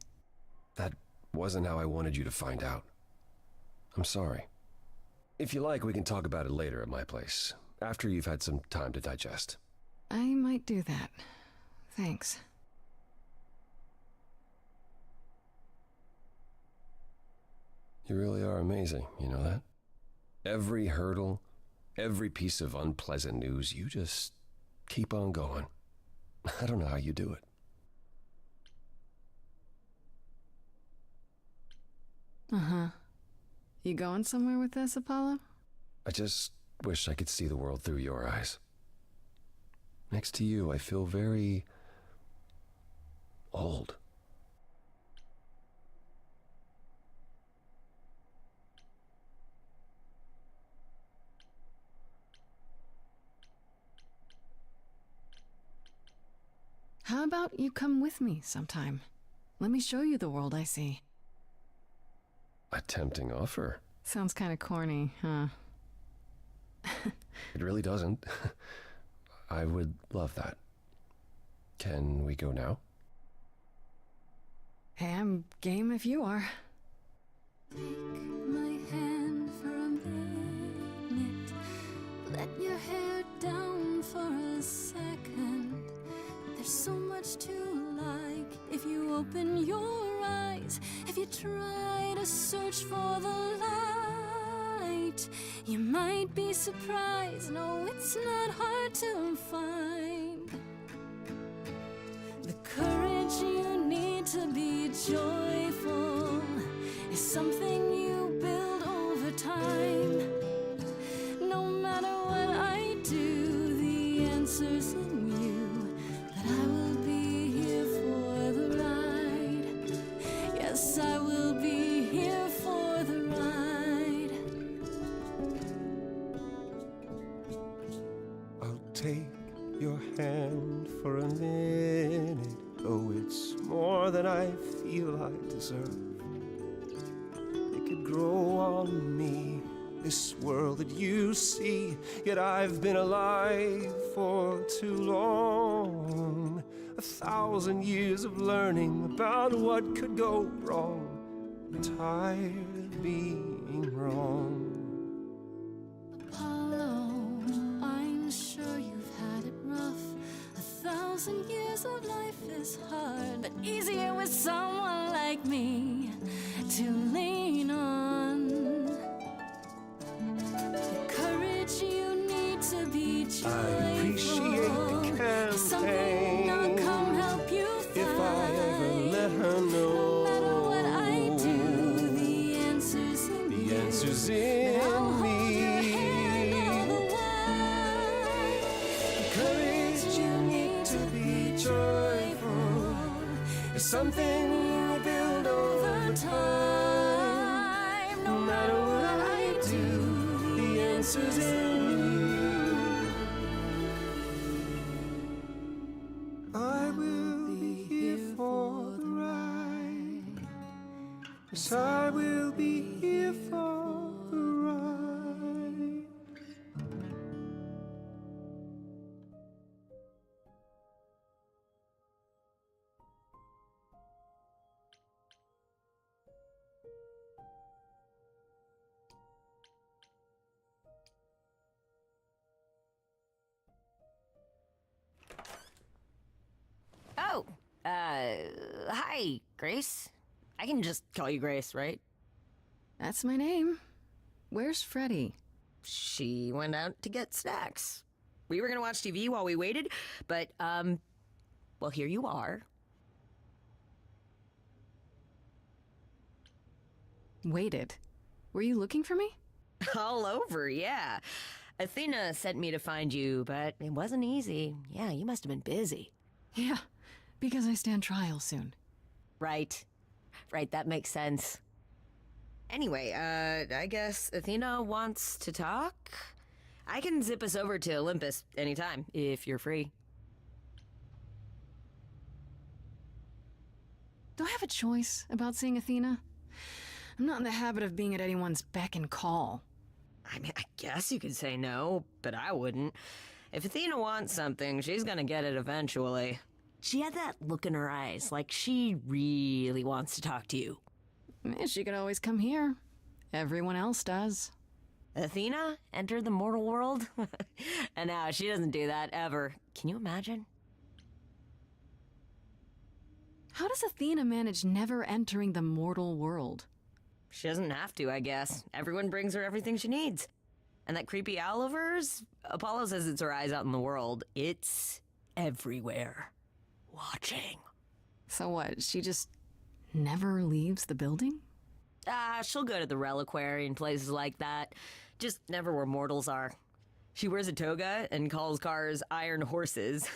That wasn't how I wanted you to find out. I'm sorry. If you like, we can talk about it later at my place, after you've had some time to digest. I might do that. Thanks. You really are amazing, you know that? Every hurdle, every piece of unpleasant news, you just keep on going. I don't know how you do it. Uh-huh. You going somewhere with this, Apollo? I just wish I could see the world through your eyes. Next to you, I feel very old. How about you come with me sometime? Let me show you the world I see. A tempting offer. Sounds kind of corny, huh? It really doesn't. I would love that. Can we go now? Hey, I'm game if you are. Take my hand for a minute. Let your hair down for a second. There's so much to like if you open your eyes. If you try to search for the light, you might be surprised. No, it's not hard to find. The courage you need to be joyful is something you build over time. No matter what I do, the answer's in you. But I will be here for the ride. Yes, I will be here for the ride. I'll take your hand for a minute. Oh, it's more than I feel I deserve. It could grow on me, this world that you see. Yet I've been alive for too long. 1,000 years of learning about what could go wrong. I'm tired of being wrong. Apollo, I'm sure you've had it rough. 1,000 years of life is hard, but easier with someone like me to lean on. The courage you need to be joyful. I appreciate the Something campaign. I'll come help you find. If I ever let her know, no matter what I do, the answer's in you. the answer's But in I'll hold your me. hand all the way. The courage you need to be joyful is something you build over time. No matter what I do, the answer's in you. I will be here for the ride. Yes, I will be here for the ride. Oh, hi, Grace. I can just call you Grace, right? That's my name. Where's Freddie? She went out to get snacks. We were gonna watch TV while we waited, but, well, here you are. Waited. Were you looking for me? All over, yeah. Athena sent me to find you, but it wasn't easy. Yeah, you must have been busy. Yeah, because I stand trial soon. Right. Right, that makes sense. Anyway, I guess Athena wants to talk? I can zip us over to Olympus anytime, if you're free. Do I have a choice about seeing Athena? I'm not in the habit of being at anyone's beck and call. I mean, I guess you could say no, but I wouldn't. If Athena wants something, she's gonna get it eventually. She had that look in her eyes, like she really wants to talk to you. She could always come here. Everyone else does. Athena entered the mortal world? And now she doesn't do that ever. Can you imagine? How does Athena manage never entering the mortal world? She doesn't have to, I guess. Everyone brings her everything she needs. And that creepy owl of hers? Apollo says it's her eyes out in the world. It's everywhere. Watching. So what, she just never leaves the building? She'll go to the reliquary and places like that. Just never where mortals are. She wears a toga and calls cars iron horses.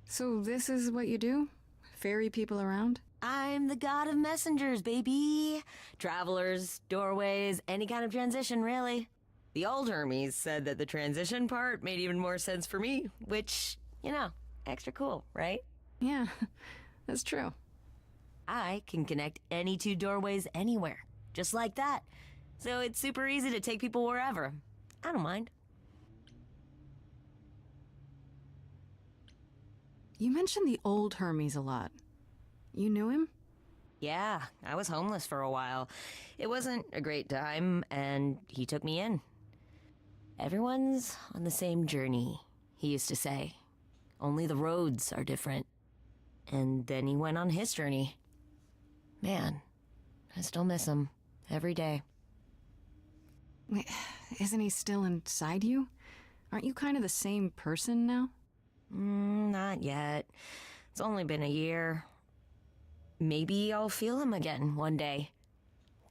So this is what you do? Ferry people around? I'm the god of messengers, baby. Travelers, doorways, any kind of transition, really. The old Hermes said that the transition part made even more sense for me, which, you know, extra cool, right? Yeah, that's true. I can connect any two doorways anywhere, just like that. So it's super easy to take people wherever. I don't mind. You mentioned the old Hermes a lot. You knew him? Yeah, I was homeless for a while. It wasn't a great time, and he took me in. Everyone's on the same journey, he used to say. Only the roads are different. And then he went on his journey. Man, I still miss him every day. Wait, isn't he still inside you? Aren't you kind of the same person now? Not yet. It's only been a year. Maybe I'll feel him again one day.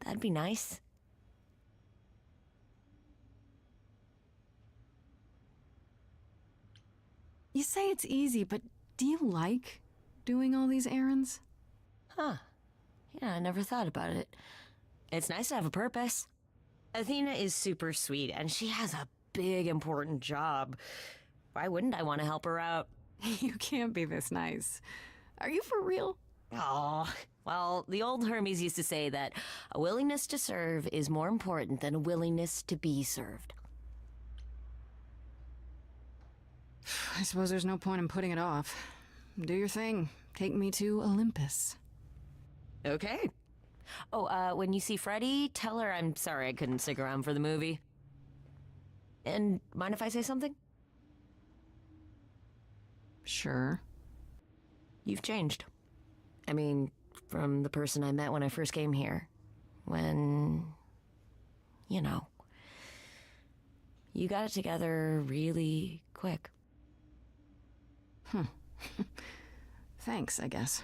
That'd be nice. You say it's easy, but do you like doing all these errands? Huh. Yeah, I never thought about it. It's nice to have a purpose. Athena is super sweet, and she has a big, important job. Why wouldn't I want to help her out? You can't be this nice. Are you for real? Oh, well, the old Hermes used to say that a willingness to serve is more important than a willingness to be served. I suppose there's no point in putting it off. Do your thing. Take me to Olympus. Okay. Oh, when you see Freddie, tell her I'm sorry I couldn't stick around for the movie. And mind if I say something? Sure. You've changed. I mean, from the person I met when I first came here. When, you know, you got it together really quick. Thanks, I guess.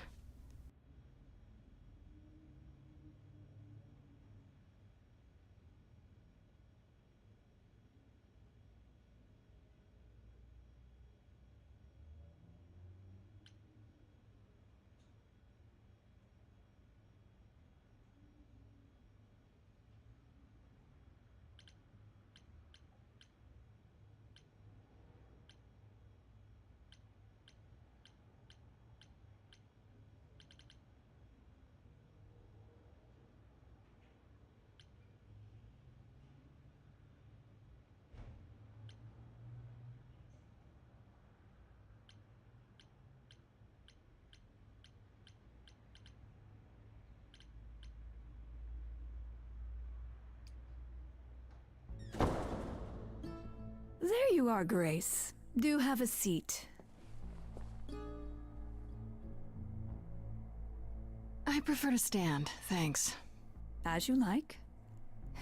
There you are, Grace. Do have a seat. I prefer to stand, thanks. As you like.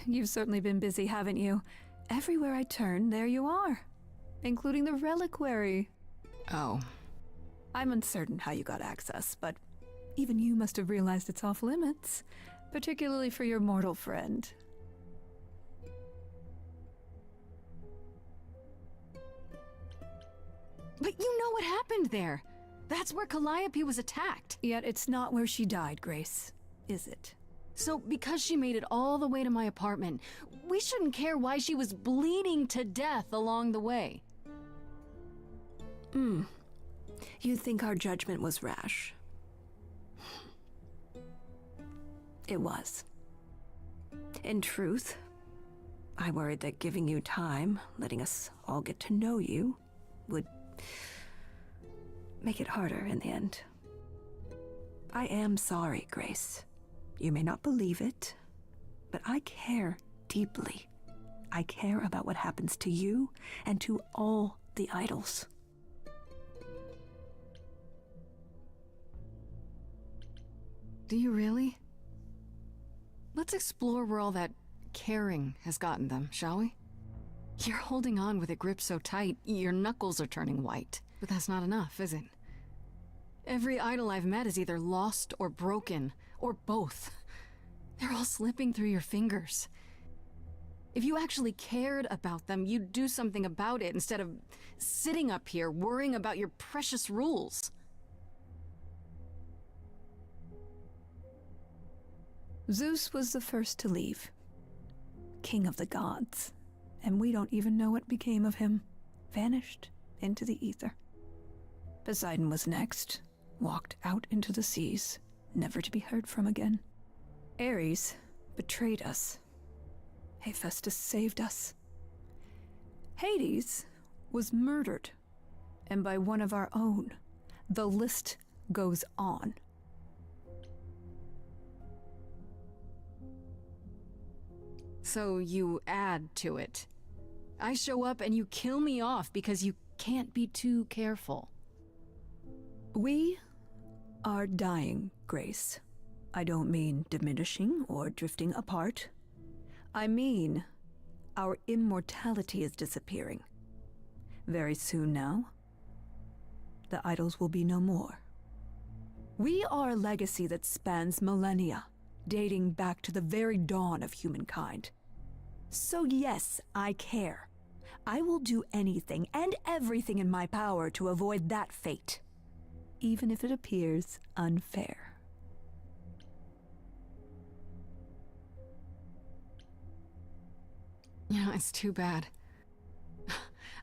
You've certainly been busy, haven't you? Everywhere I turn, there you are. Including the reliquary. Oh. I'm uncertain how you got access, but even you must have realized it's off limits. Particularly for your mortal friend. But you know what happened there. That's where Calliope was attacked. Yet it's not where she died, Grace, is it? So because she made it all the way to my apartment, we shouldn't care why she was bleeding to death along the way. You think our judgment was rash? It was. In truth, I worried that giving you time, letting us all get to know you, would make it harder in the end. I am sorry, Grace. You may not believe it, but I care deeply. I care about what happens to you and to all the idols. Do you really? Let's explore where all that caring has gotten them, shall we? You're holding on with a grip so tight, your knuckles are turning white. But that's not enough, is it? Every idol I've met is either lost or broken, or both. They're all slipping through your fingers. If you actually cared about them, you'd do something about it instead of sitting up here worrying about your precious rules. Zeus was the first to leave. King of the gods. And we don't even know what became of him. Vanished into the ether. Poseidon was next. Walked out into the seas. never to be heard from again. Ares betrayed us. Hephaestus saved us. Hades was murdered, and by one of our own. The list goes on. So you add to it. I show up and you kill me off because you can't be too careful. We are dying, Grace. I don't mean diminishing or drifting apart. I mean our immortality is disappearing. Very soon now, the idols will be no more. We are a legacy that spans millennia, dating back to the very dawn of humankind. So yes, I care. I will do anything and everything in my power to avoid that fate, even if it appears unfair. You know, it's too bad.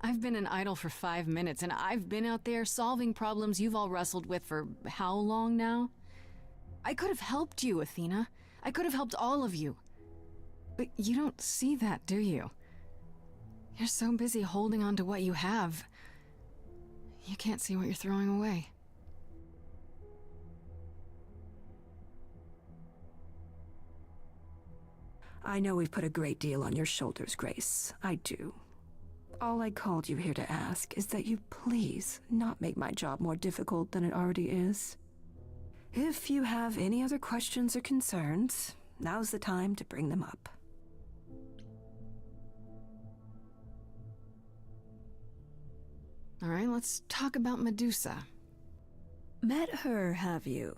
I've been an idol for 5 minutes, and I've been out there solving problems you've all wrestled with for how long now? I could have helped you, Athena. I could have helped all of you. But you don't see that, do you? You're so busy holding on to what you have. You can't see what you're throwing away. I know we've put a great deal on your shoulders, Grace. I do. All I called you here to ask is that you please not make my job more difficult than it already is. If you have any other questions or concerns, now's the time to bring them up. All right, let's talk about Medusa. Met her, have you?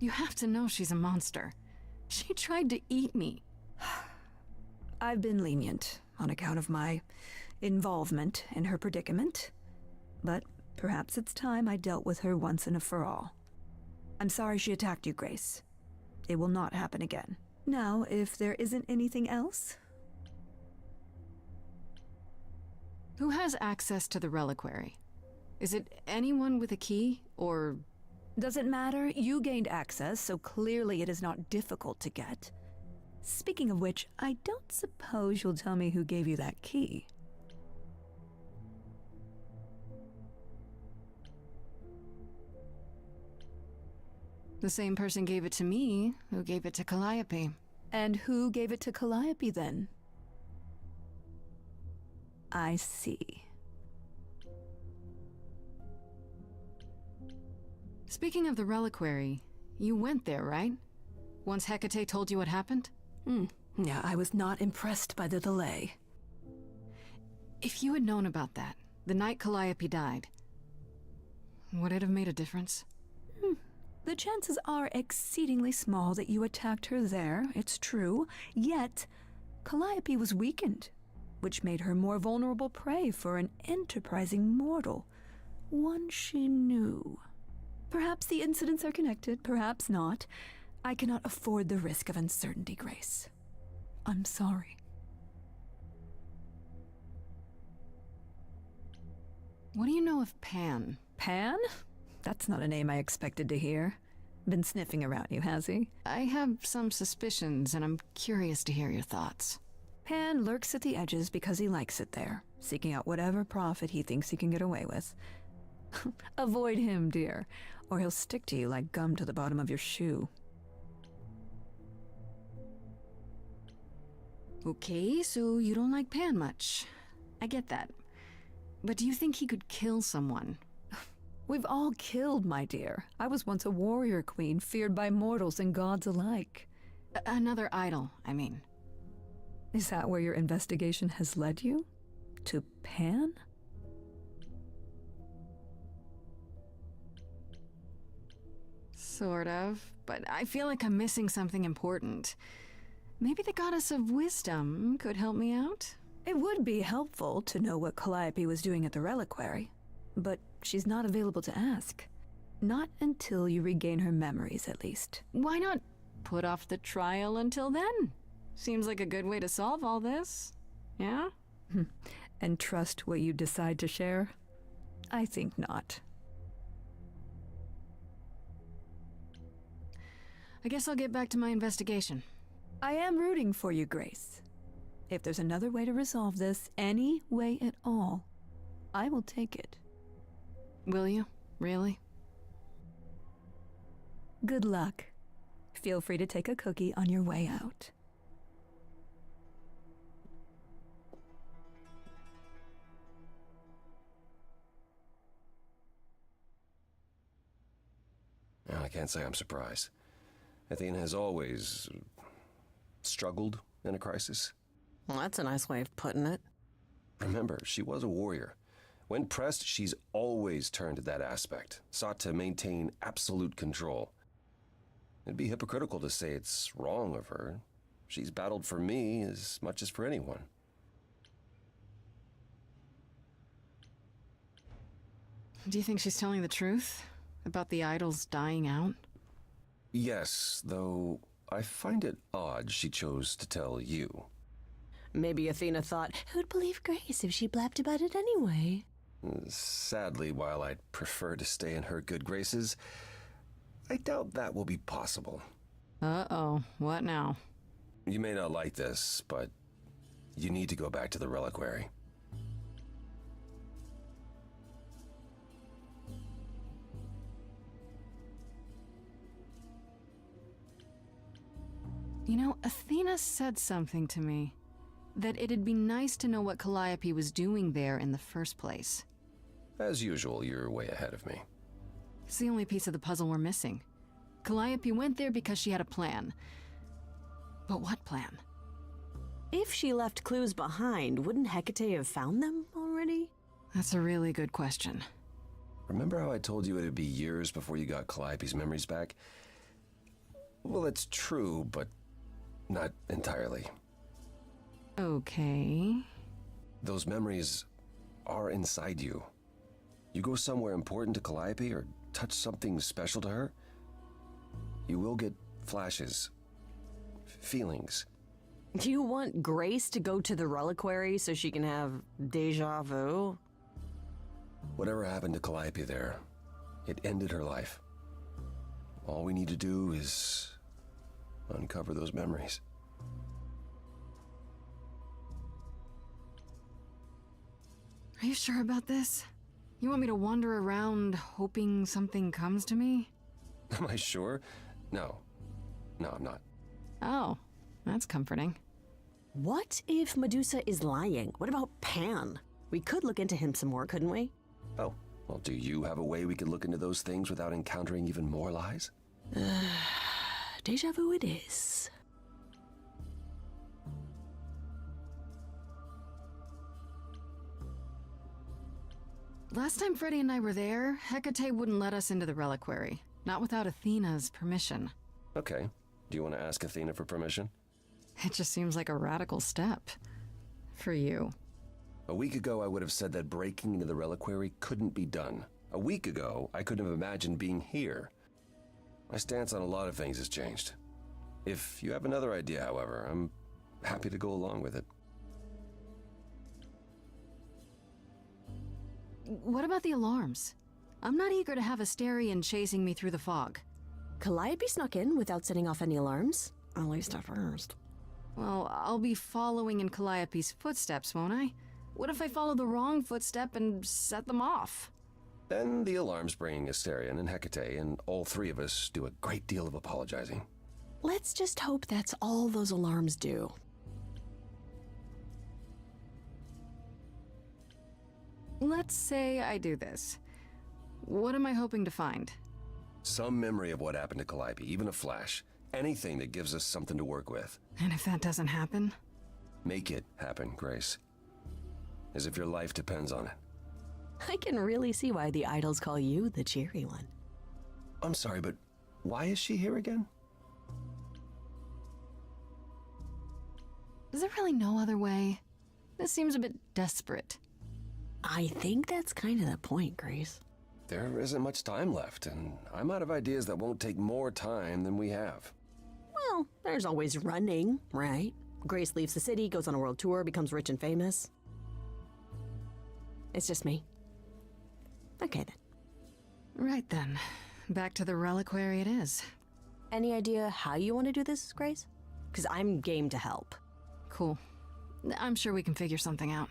You have to know she's a monster. She tried to eat me. I've been lenient on account of my involvement in her predicament, but perhaps it's time I dealt with her once and for all. I'm sorry she attacked you, Grace. It will not happen again. Now, if there isn't anything else... Who has access to the reliquary? Is it anyone with a key, or... Doesn't matter. You gained access, so clearly it is not difficult to get. Speaking of which, I don't suppose you'll tell me who gave you that key. The same person gave it to me, who gave it to Calliope. And who gave it to Calliope, then? I see. Speaking of the reliquary, you went there, right? Once Hecate told you what happened? Yeah, I was not impressed by the delay. If you had known about that, the night Calliope died, would it have made a difference? The chances are exceedingly small that you attacked her there, it's true. Yet, Calliope was weakened, which made her more vulnerable prey for an enterprising mortal, one she knew. Perhaps the incidents are connected, perhaps not. I cannot afford the risk of uncertainty, Grace. I'm sorry. What do you know of Pan? Pan? That's not a name I expected to hear. Been sniffing around you, has he? I have some suspicions, and I'm curious to hear your thoughts. Pan lurks at the edges because he likes it there, seeking out whatever profit he thinks he can get away with. Avoid him, dear, or he'll stick to you like gum to the bottom of your shoe. Okay, so you don't like Pan much. I get that. But do you think he could kill someone? We've all killed, my dear. I was once a warrior queen, feared by mortals and gods alike. Another idol, I mean. Is that where your investigation has led you? To Pan? Sort of, but I feel like I'm missing something important. Maybe the goddess of wisdom could help me out? It would be helpful to know what Calliope was doing at the reliquary, but she's not available to ask. Not until you regain her memories, at least. Why not put off the trial until then? Seems like a good way to solve all this. Yeah? and trust what you decide to share? I think not. I guess I'll get back to my investigation. I am rooting for you, Grace. If there's another way to resolve this, any way at all, I will take it. Will you? Really? Good luck. Feel free to take a cookie on your way out. I can't say I'm surprised. Athena has always struggled in a crisis. Well, that's a nice way of putting it. Remember, she was a warrior. When pressed, she's always turned to that aspect, sought to maintain absolute control. It'd be hypocritical to say it's wrong of her. She's battled for me as much as for anyone. Do you think she's telling the truth about the idols dying out? Yes, though I find it odd she chose to tell you. Maybe Athena thought, who'd believe Grace if she blabbed about it anyway? Sadly, while I'd prefer to stay in her good graces, I doubt that will be possible. Uh-oh, what now? You may not like this, but you need to go back to the reliquary. You know, Athena said something to me. That it'd be nice to know what Calliope was doing there in the first place. As usual, you're way ahead of me. It's the only piece of the puzzle we're missing. Calliope went there because she had a plan. But what plan? If she left clues behind, wouldn't Hecate have found them already? That's a really good question. Remember how I told you it'd be years before you got Calliope's memories back? Well, it's true, but not entirely. Okay. Those memories are inside you. You go somewhere important to Calliope or touch something special to her, you will get flashes, feelings. Do you want Grace to go to the reliquary so she can have deja vu? Whatever happened to Calliope there, it ended her life. All we need to do is uncover those memories. Are you sure about this? You want me to wander around hoping something comes to me? Am I sure? No, I'm not. Oh, that's comforting. What if Medusa is lying? What about Pan? We could look into him some more, couldn't we? Oh, well, do you have a way we could look into those things without encountering even more lies? Deja vu it is. Last time Freddy and I were there, Hecate wouldn't let us into the reliquary. Not without Athena's permission. Okay. Do you want to ask Athena for permission? It just seems like a radical step. For you. A week ago, I would have said that breaking into the reliquary couldn't be done. A week ago, I couldn't have imagined being here. My stance on a lot of things has changed. If you have another idea, however, I'm happy to go along with it. What about the alarms? I'm not eager to have Asterion chasing me through the fog. Calliope snuck in without setting off any alarms. At least at first. Well, I'll be following in Calliope's footsteps, won't I? What if I follow the wrong footstep and set them off? Then the alarms bring Asterion and Hecate, and all three of us do a great deal of apologizing. Let's just hope that's all those alarms do. Let's say I do this. What am I hoping to find? Some memory of what happened to Calliope, even a flash. Anything that gives us something to work with. And if that doesn't happen? Make it happen, Grace. As if your life depends on it. I can really see why the idols call you the cheery one. I'm sorry, but why is she here again? Is there really no other way? This seems a bit desperate. I think that's kind of the point, Grace. There isn't much time left, and I'm out of ideas that won't take more time than we have. Well, there's always running, right? Grace leaves the city, goes on a world tour, becomes rich and famous. It's just me. Okay then. Right then. Back to the reliquary it is. Any idea how you want to do this, Grace? Because I'm game to help. Cool. I'm sure we can figure something out.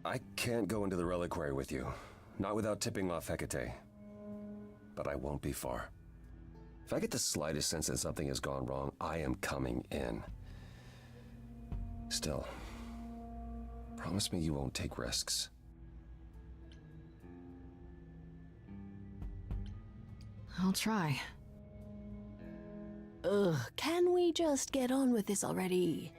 I can't go into the reliquary with you. Not without tipping off Hecate. But I won't be far. If I get the slightest sense that something has gone wrong, I am coming in. Still, promise me you won't take risks. I'll try. Ugh, can we just get on with this already?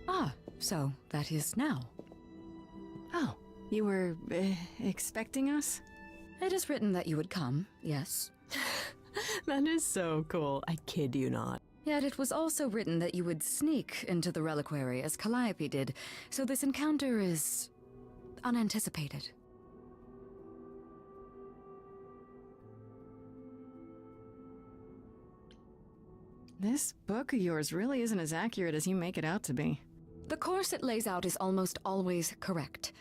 Ah, so that is now. Oh, you were expecting us? It is written that you would come, yes. That is so cool. I kid you not. Yet it was also written that you would sneak into the reliquary as Calliope did, so this encounter is unanticipated. This book of yours really isn't as accurate as you make it out to be. The course it lays out is almost always correct.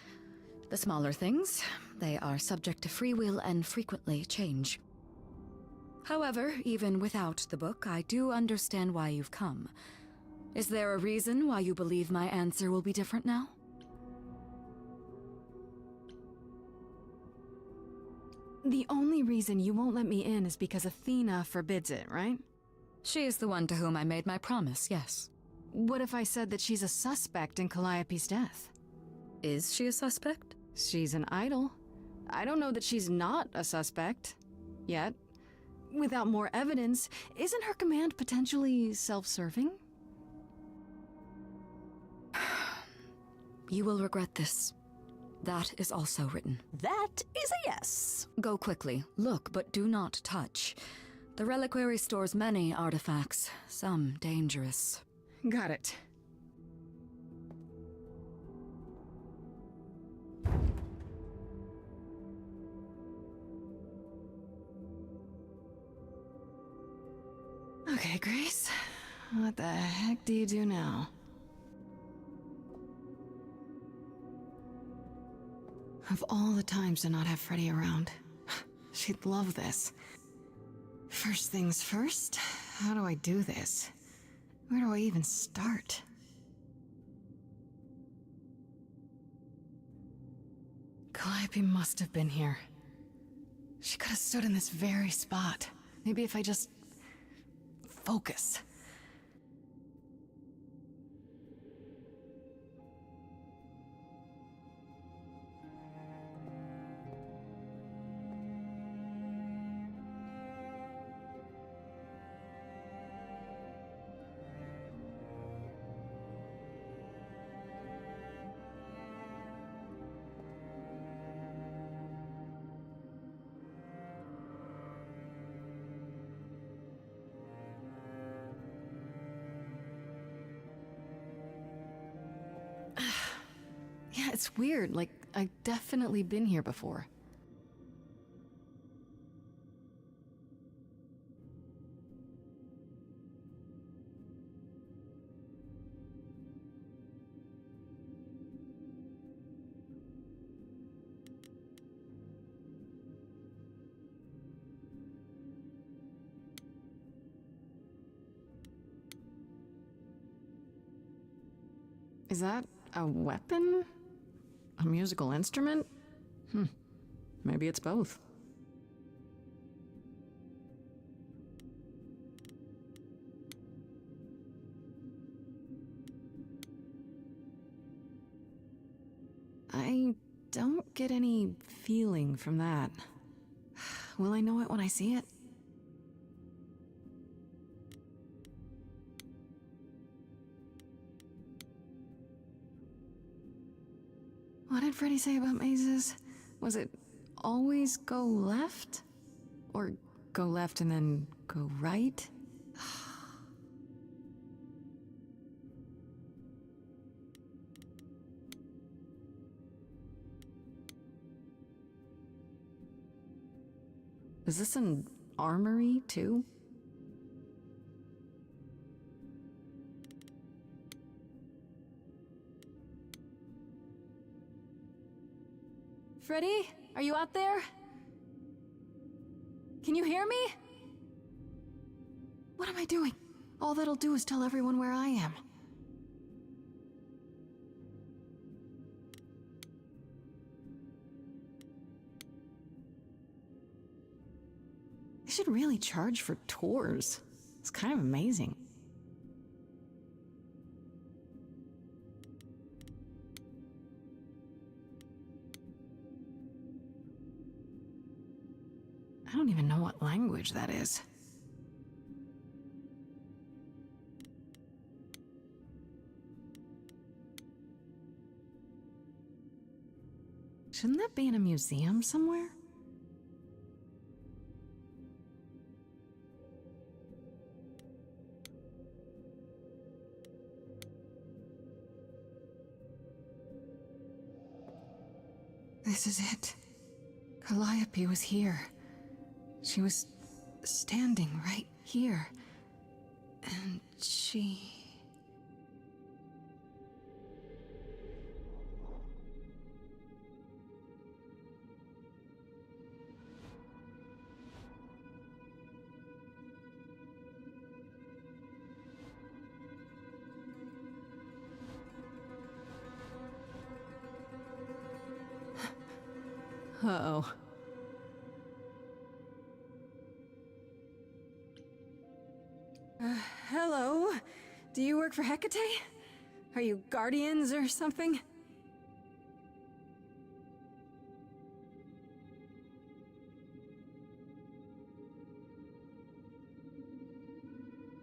The smaller things, they are subject to free will and frequently change. However, even without the book, I do understand why you've come. Is there a reason why you believe my answer will be different now? The only reason you won't let me in is because Athena forbids it, right? She is the one to whom I made my promise, yes. What if I said that she's a suspect in Calliope's death? Is she a suspect? She's an idol. I don't know that she's not a suspect. Yet. Without more evidence, isn't her command potentially self-serving? You will regret this. That is also written. That is a yes. Go quickly. Look, but do not touch. The reliquary stores many artifacts, some dangerous. Got it. Okay, Grace. What the heck do you do now? Of all the times to not have Freddy around, she'd love this. First things first, how do I do this? Where do I even start? Calliope must have been here. She could have stood in this very spot. Maybe if I just focus. Yeah, it's weird. Like, I've definitely been here before. Is that a weapon? A musical instrument? Maybe it's both. I don't get any feeling from that. Will I know it when I see it? What did Freddy say about mazes? Was it always go left? Or go left and then go right? Is this an armory, too? Freddy, are you out there? Can you hear me? What am I doing? All that'll do is tell everyone where I am. They should really charge for tours. It's kind of amazing. I don't even know what language that is. Shouldn't that be in a museum somewhere? This is it. Calliope was here. She was standing right here. And she... Uh-oh. Hello? Do you work for Hecate? Are you guardians or something?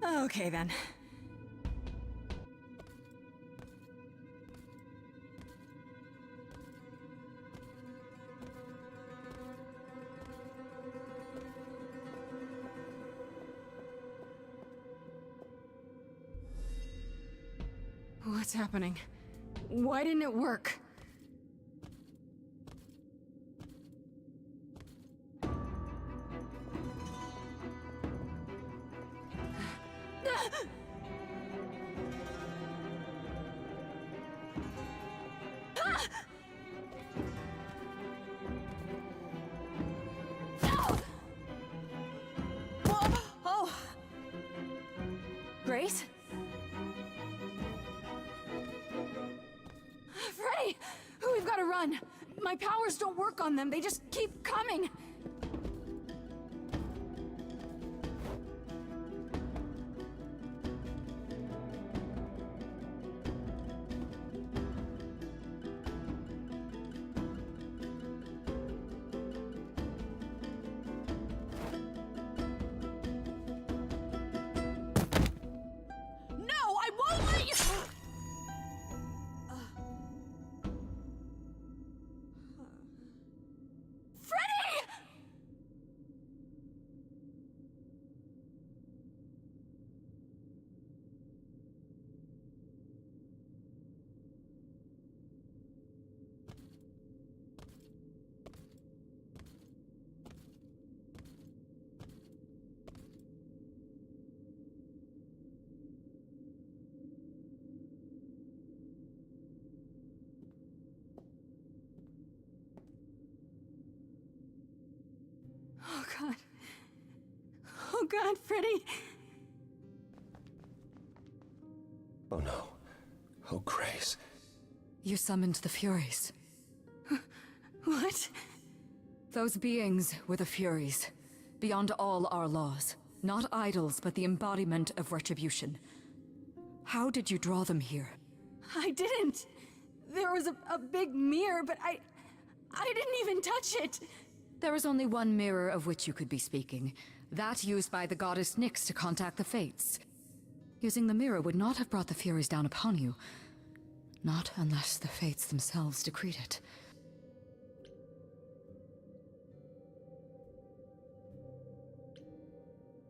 Okay then. What's happening? Why didn't it work? Oh! Grace? Freddy! We've got to run! My powers don't work on them, they just keep coming! No, I won't let you! Freddy! Oh God. Oh God, Freddy! Oh no. Oh, Grace. You summoned the Furies. What? Those beings were the Furies, beyond all our laws. Not idols, but the embodiment of retribution. How did you draw them here? I didn't! There was a big mirror, but I didn't even touch it! There is only one mirror of which you could be speaking. That used by the goddess Nyx to contact the Fates. Using the mirror would not have brought the Furies down upon you. Not unless the Fates themselves decreed it.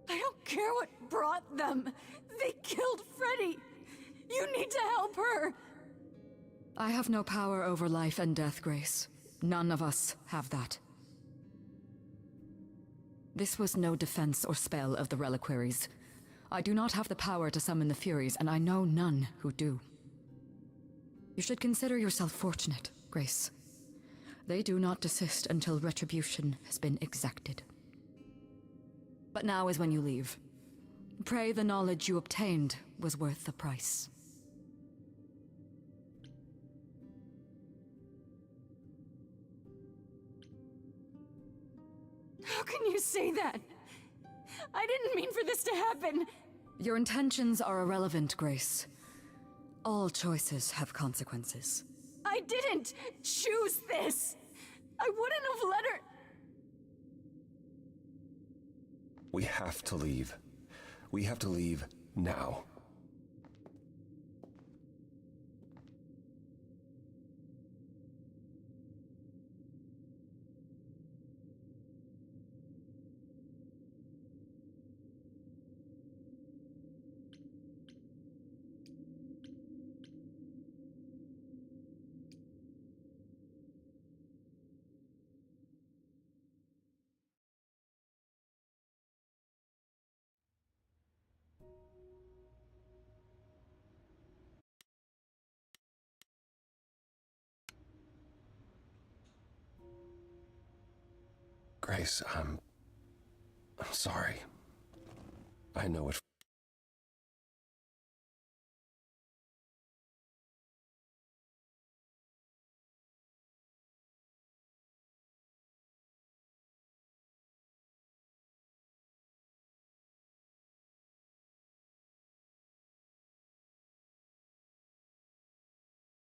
I don't care what brought them. They killed Freddy. You need to help her. I have no power over life and death, Grace. None of us have that. This was no defense or spell of the reliquaries. I do not have the power to summon the Furies, and I know none who do. You should consider yourself fortunate, Grace. They do not desist until retribution has been exacted. But now is when you leave. Pray the knowledge you obtained was worth the price. How can you say that? I didn't mean for this to happen. Your intentions are irrelevant, Grace. All choices have consequences. I didn't choose this. I wouldn't have let her. We have to leave. We have to leave now. Grace, I'm sorry. I know it